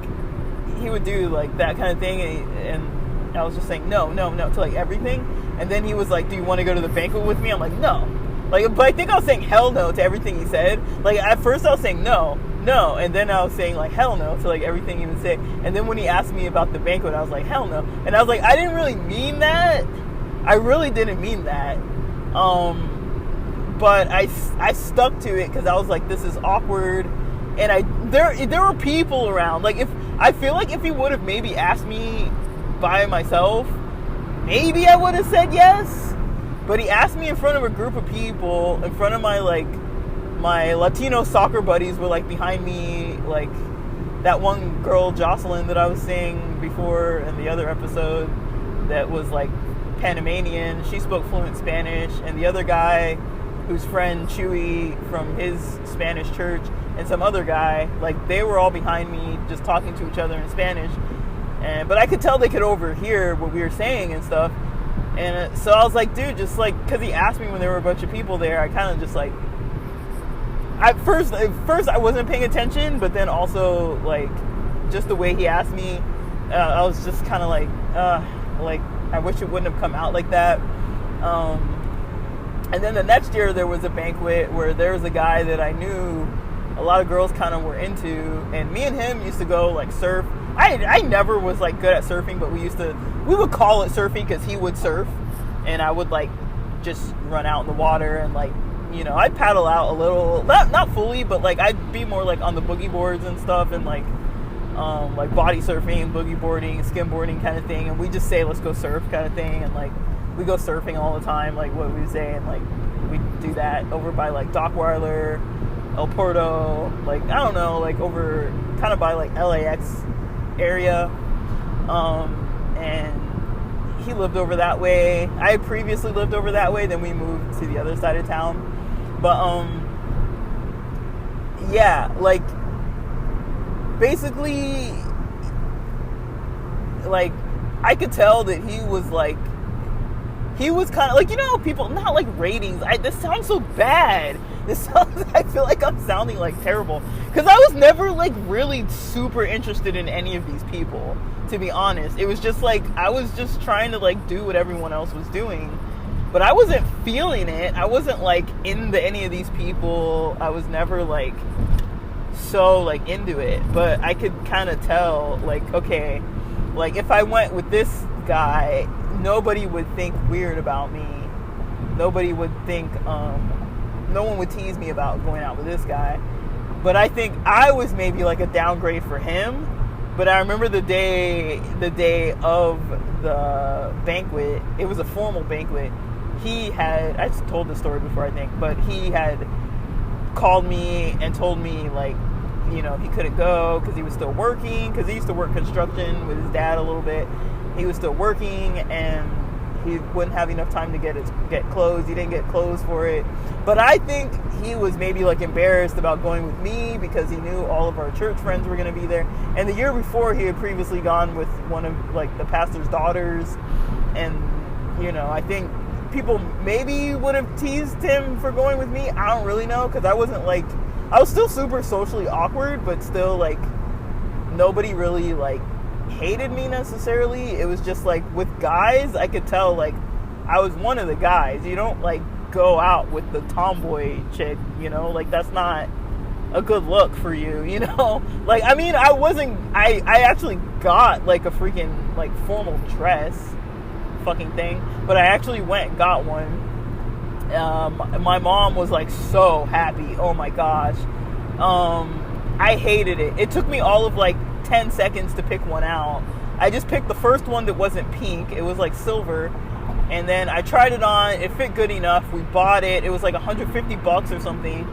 he would do, like, that kind of thing. And I was just saying, no, to, like, everything. And then he was like, do you want to go to the banquet with me? I'm like, no. Like, but I think I was saying hell no to everything he said. Like, at first I was saying no. And then I was saying, like, hell no to, like, everything he would say. And then when he asked me about the banquet, I was like, hell no. And I was like, I didn't really mean that. I really didn't mean that. But I stuck to it because I was like, this is awkward, and there were people around. Like, if I feel like if he would have maybe asked me by myself, maybe I would have said yes. But he asked me in front of a group of people, in front of my Latino soccer buddies were like behind me, like that one girl Jocelyn that I was saying before in the other episode that was like Panamanian. She spoke fluent Spanish, and the other guy, whose friend Chewy from his Spanish church, and some other guy, like, they were all behind me just talking to each other in Spanish, but I could tell they could overhear what we were saying and stuff. And so I was like, dude, just like, because he asked me when there were a bunch of people there, I kind of just like, at first I wasn't paying attention, but then also like just the way he asked me, I was just kind of like I wish it wouldn't have come out like that. And then the next year there was a banquet where there was a guy that I knew a lot of girls kind of were into, and me and him used to go like surf. I never was like good at surfing, but we would call it surfing because he would surf, and I would like just run out in the water and like I'd paddle out a little, not fully, but like I'd be more like on the boogie boards and stuff, and like body surfing, boogie boarding, skimboarding kind of thing. And we just say, let's go surf kind of thing. And like we go surfing all the time, like what we would say. And like we do that over by like Dockweiler, El Porto, like I don't know, like over kind of by like LAX area. And he lived over that way. I had previously lived over that way, then we moved to the other side of town. But yeah, like basically, like I could tell that he was kind of like, people, not like ratings. This sounds so bad. I feel like I'm sounding like terrible, because I was never like really super interested in any of these people, to be honest. It was just like I was just trying to like do what everyone else was doing, but I wasn't feeling it. I wasn't like into any of these people. I was never like so like into it, but I could kind of tell, like, okay, like if I went with this guy, nobody would think weird about me. Nobody would think no one would tease me about going out with this guy. But I think I was maybe like a downgrade for him. But I remember the day of the banquet, it was a formal banquet. I just told this story before, I think, but he had called me and told me, like, he couldn't go because he was still working, because he used to work construction with his dad a little bit. He was still working, and he wouldn't have enough time to get clothes. He didn't get clothes for it. But I think he was maybe like embarrassed about going with me, because he knew all of our church friends were going to be there. And the year before, he had previously gone with one of like the pastor's daughters. And, I think people maybe would have teased him for going with me. I don't really know, because I was still super socially awkward, but still like nobody really like hated me necessarily. It was just like with guys, I could tell like I was one of the guys. You don't like go out with the tomboy chick, like that's not a good look for you, like, I mean, I actually got like a freaking like formal dress fucking thing, but I actually went and got one. My mom was like so happy. Oh my gosh. I hated it. It took me all of like 10 seconds to pick one out. I just picked the first one that wasn't pink. It was like silver. And then I tried it on. It fit good enough. We bought it. It was like $150 or something.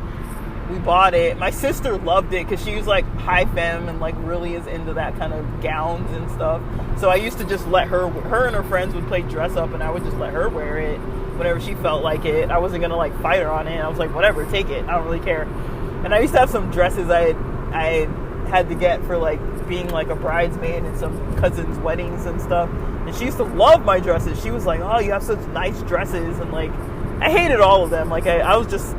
We bought it. My sister loved it because she was like high femme and like really is into that kind of gowns and stuff. So I used to just let her and her friends would play dress up, and I would just let her wear it whenever she felt like it. I wasn't gonna like fight her on it. I was like, whatever, take it. I don't really care. And I used to have some dresses I had to get for like being like a bridesmaid in some cousins' weddings and stuff. And she used to love my dresses. She was like, oh, you have such nice dresses. And like, I hated all of them. Like I was just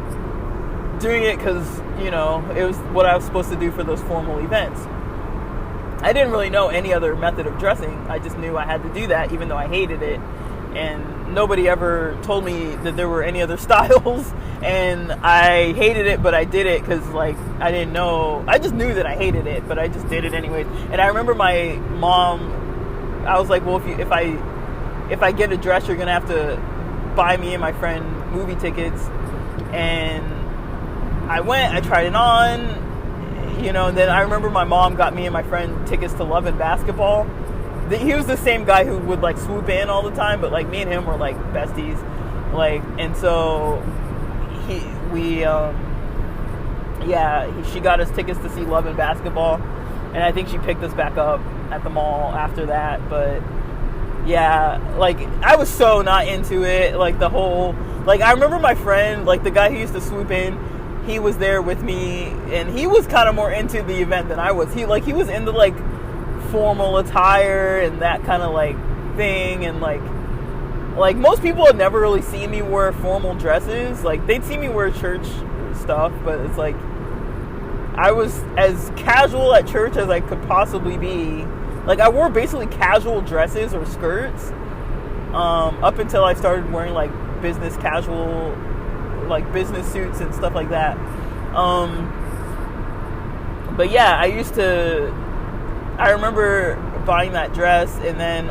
doing it because, it was what I was supposed to do for those formal events. I didn't really know any other method of dressing. I just knew I had to do that, even though I hated it. And nobody ever told me that there were any other styles. And I hated it, but I did it because, like, I didn't know. I just knew that I hated it, but I just did it anyways. And I remember my mom, I was like, well, if I get a dress, you're going to have to buy me and my friend movie tickets. And I went, I tried it on, and then I remember my mom got me and my friend tickets to Love and Basketball. He was the same guy who would like swoop in all the time, but like me and him were like besties, like, and so she got us tickets to see Love and Basketball, and I think she picked us back up at the mall after that. But yeah, like I was so not into it, like the whole, like I remember my friend, like the guy who used to swoop in, he was there with me, and he was kind of more into the event than I was. He was into like formal attire and that kind of like thing, and like most people had never really seen me wear formal dresses. Like they'd see me wear church stuff, but it's like I was as casual at church as I could possibly be. Like I wore basically casual dresses or skirts up until I started wearing like business casual, like business suits and stuff like that. But yeah, I remember buying that dress, and then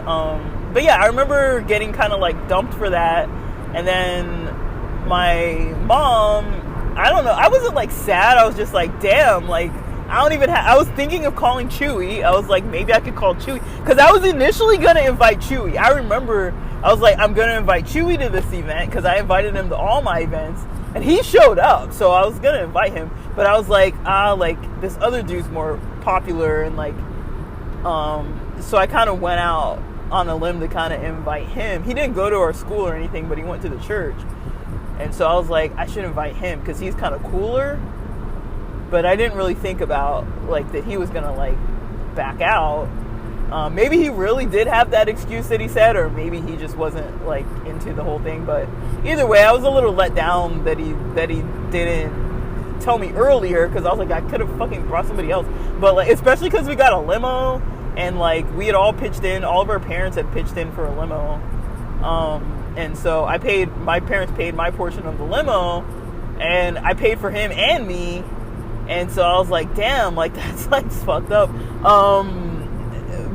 but yeah, I remember getting kind of like dumped for that. And then my mom, I don't know, I wasn't like sad. I was just like, damn, like I don't even have, I was thinking of calling Chewy. I was like, maybe I could call Chewy, because I was initially going to invite Chewy. I remember I was like, I'm going to invite Chewy to this event, because I invited him to all my events, and he showed up, so I was going to invite him. But I was like, like this other dude's more popular, and like, so I kind of went out on a limb to kind of invite him. He didn't go to our school or anything, but he went to the church. And so I was like, I should invite him because he's kind of cooler. But I didn't really think about like that he was gonna like back out. Maybe he really did have that excuse that he said, or maybe he just wasn't like into the whole thing. But either way, I was a little let down that he didn't tell me earlier, because I was like, I could have fucking brought somebody else. But like, especially because we got a limo, and like we had all pitched in, all of our parents had pitched in for a limo. And so my parents paid my portion of the limo, and I paid for him and me. And so I was like, damn, like that's like fucked up.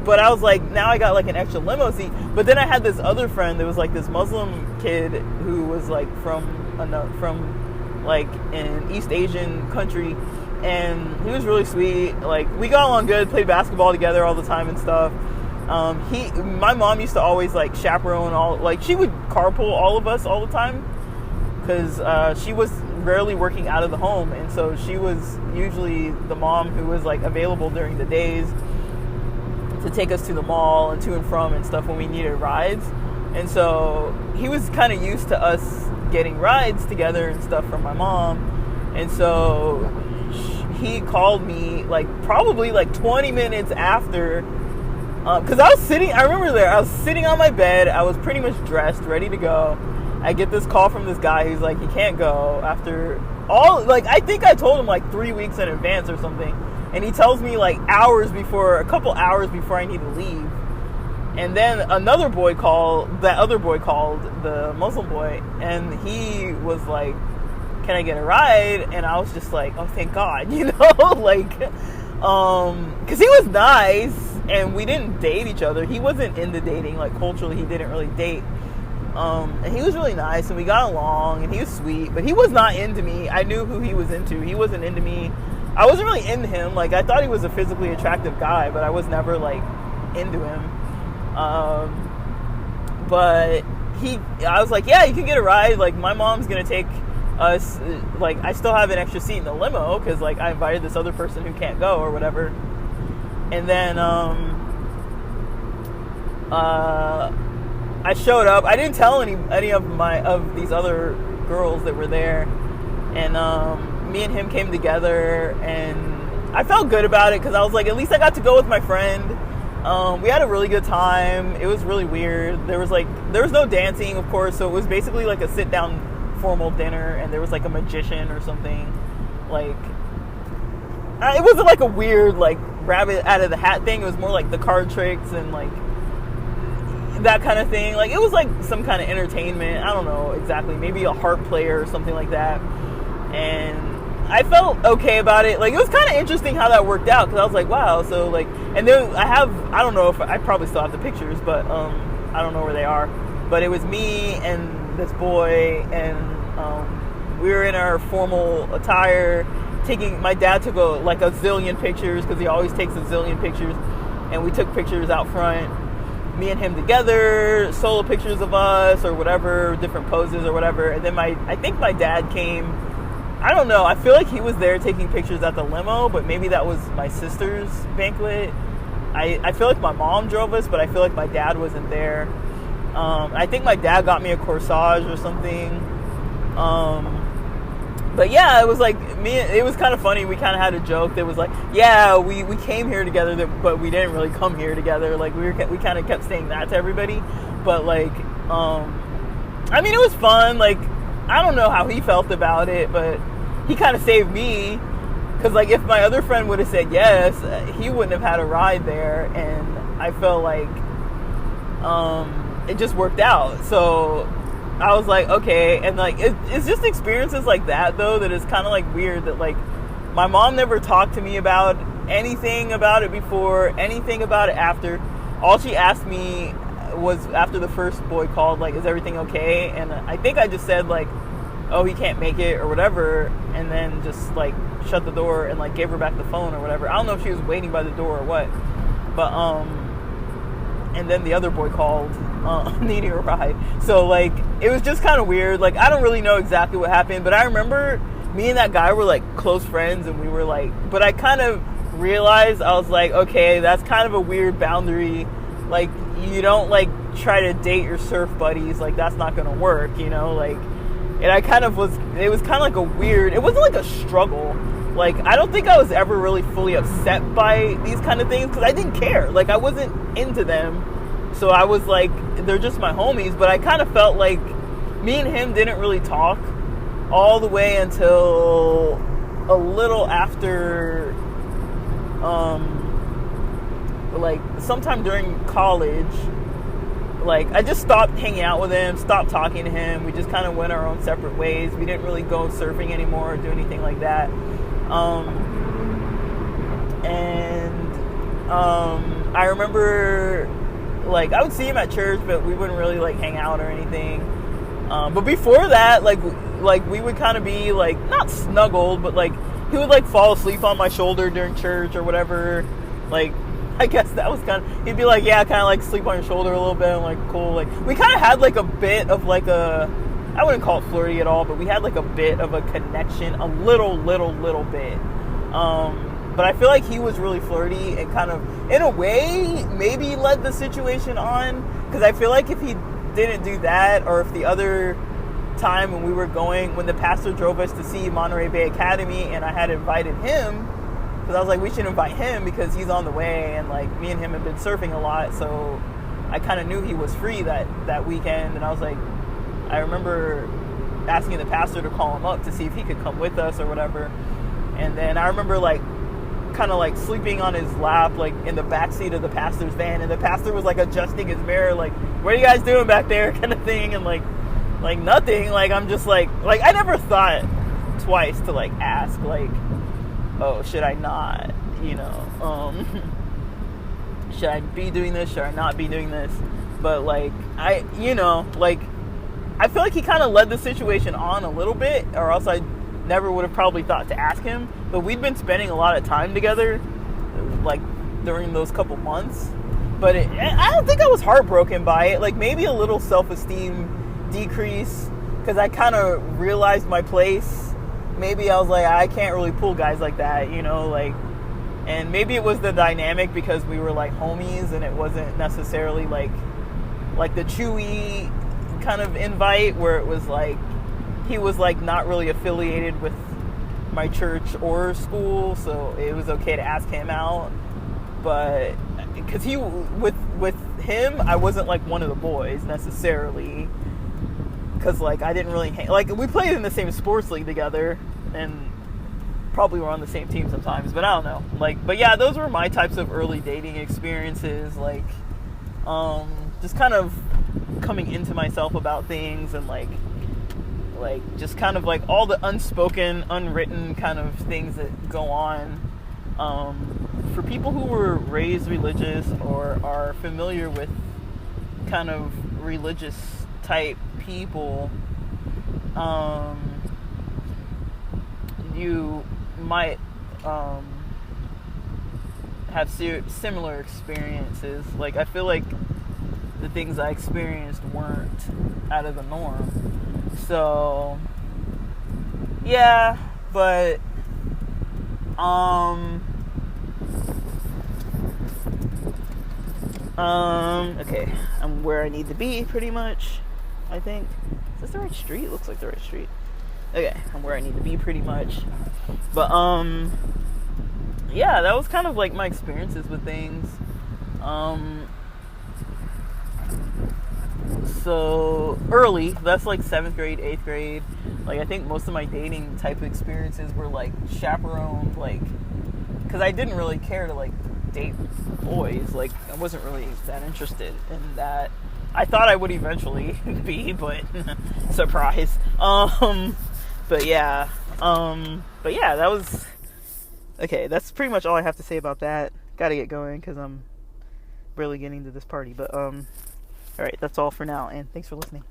But I was like, now I got like an extra limo seat. But then I had this other friend that was like this Muslim kid who was like from like an East Asian country, and he was really sweet. Like we got along good, played basketball together all the time and stuff. My mom used to always like chaperone like she would carpool all of us all the time, because she was rarely working out of the home, and so she was usually the mom who was like available during the days to take us to the mall and to and from and stuff when we needed rides. And so he was kind of used to us getting rides together and stuff from my mom. And so he called me like probably like 20 minutes after, because I remember I was sitting on my bed, I was pretty much dressed, ready to go. I get this call from this guy who's like, he can't go after all, like I think I told him like 3 weeks in advance or something. And he tells me like a couple hours before I need to leave. And then another boy called, the Muslim boy, and he was like, can I get a ride? And I was just like, oh, thank God, you know, like, because he was nice, and we didn't date each other. He wasn't into dating, like culturally, he didn't really date. And he was really nice, and we got along, and he was sweet, but he was not into me. I knew who he was into. He wasn't into me. I wasn't really into him. Like, I thought he was a physically attractive guy, but I was never, like, into him. But I was like, yeah, you can get a ride. Like, my mom's going to take us. Like, I still have an extra seat in the limo because, like, I invited this other person who can't go or whatever. And then I showed up. I didn't tell any of these other girls that were there. And me and him came together, and I felt good about it because I was like, at least I got to go with my friend. We had a really good time. It was really weird. There was no dancing, of course, so it was basically like a sit down formal dinner, and there was like a magician or something. Like, it wasn't like a weird like rabbit out of the hat thing. It was more like the card tricks and like that kind of thing. Like, it was like some kind of entertainment. I don't know exactly. Maybe a harp player or something like that. And I felt okay about it. Like, it was kind of interesting how that worked out, because I was like, wow. So like, and then I don't know if I probably still have the pictures, but I don't know where they are. But it was me and this boy, and we were in our formal attire. My dad took a zillion pictures, because he always takes a zillion pictures, and we took pictures out front, me and him together, solo pictures of us or whatever, different poses or whatever. And then I think my dad came. I don't know. I feel like he was there taking pictures at the limo, but maybe that was my sister's banquet. I feel like my mom drove us, but I feel like my dad wasn't there. I think my dad got me a corsage or something. But yeah, it was like it was kind of funny. We kind of had a joke that was like, yeah, we came here together, but we didn't really come here together. Like, we kind of kept saying that to everybody. But like, I mean, it was fun. Like, I don't know how he felt about it, but he kind of saved me, because like, if my other friend would have said yes, he wouldn't have had a ride there, and I felt like it just worked out. So I was like, okay. And like, it's just experiences like that though that is kind of like weird, that like my mom never talked to me about anything about it before, anything about it after. All she asked me was, after the first boy called, like, is everything okay? And I think I just said like, oh, he can't make it or whatever, and then just like shut the door and like gave her back the phone or whatever. I don't know if she was waiting by the door or what, but and then the other boy called needing a ride. So like it was just kind of weird. Like I don't really know exactly what happened, but I remember me and that guy were like close friends, and we were like, but I kind of realized, I was like, okay, that's kind of a weird boundary. Like you don't like try to date your surf buddies, like that's not gonna work, you know, like. And I kind of was, it was kind of like a weird, it wasn't like a struggle. Like, I don't think I was ever really fully upset by these kind of things because I didn't care. Like, I wasn't into them. So I was like, they're just my homies. But I kind of felt like me and him didn't really talk all the way until a little after, like, sometime during college. Like, I just stopped hanging out with him, stopped talking to him. We just kind of went our own separate ways. We didn't really go surfing anymore or do anything like that. I remember, like, I would see him at church, but we wouldn't really, like, hang out or anything. But before that, like we would kind of be, like, not snuggled, but, like, he would, like, fall asleep on my shoulder during church or whatever. Like, I guess that was kind of, he'd be like, yeah, kind of like sleep on your shoulder a little bit. I'm like, cool. Like, we kind of had like a bit of like a, I wouldn't call it flirty at all, but we had like a bit of a connection, a little bit. But I feel like he was really flirty and kind of, in a way, maybe led the situation on. Because I feel like if he didn't do that, or if the other time when we were going, when the pastor drove us to see Monterey Bay Academy and I had invited him, because I was like, we should invite him because he's on the way, and like me and him have been surfing a lot, so I kind of knew he was free that weekend, and I was like, I remember asking the pastor to call him up to see if he could come with us or whatever, and then I remember like kind of like sleeping on his lap, like in the backseat of the pastor's van, and the pastor was like adjusting his mirror, like, what are you guys doing back there, kind of thing, and like nothing, like I'm just like I never thought twice to like ask, like, oh, should I not, you know, should I be doing this, should I not be doing this, but like, I feel like he kind of led the situation on a little bit, or else I never would have probably thought to ask him, but we'd been spending a lot of time together, like, during those couple months, but I don't think I was heartbroken by it, like, maybe a little self-esteem decrease, because I kind of realized my place. Maybe I was like, I can't really pull guys like that, you know, like, and maybe it was the dynamic because we were like homies and it wasn't necessarily like the Chewy kind of invite where it was like, he was like not really affiliated with my church or school, so it was okay to ask him out, but because with him, I wasn't like one of the boys necessarily. Because, like, I didn't really like, we played in the same sports league together, and probably were on the same team sometimes, but I don't know. Like, but yeah, those were my types of early dating experiences, like, just kind of coming into myself about things, and, like, just kind of, like, all the unspoken, unwritten kind of things that go on. For people who were raised religious, or are familiar with kind of religious type people, you might have similar experiences. Like, I feel like the things I experienced weren't out of the norm. So, yeah, but, okay, I'm where I need to be, pretty much, I think. Is this the right street? It looks like the right street. Okay, I'm where I need to be, pretty much. But, yeah, that was kind of, like, my experiences with things. So, early, that's, like, 7th grade, 8th grade. Like, I think most of my dating type of experiences were, like, chaperoned, like, because I didn't really care to, like, date boys. Like, I wasn't really that interested in that. I thought I would eventually be, but surprise. But yeah, that was okay. That's pretty much all I have to say about that. Gotta get going because I'm really getting to this party. But all right, that's all for now, and thanks for listening.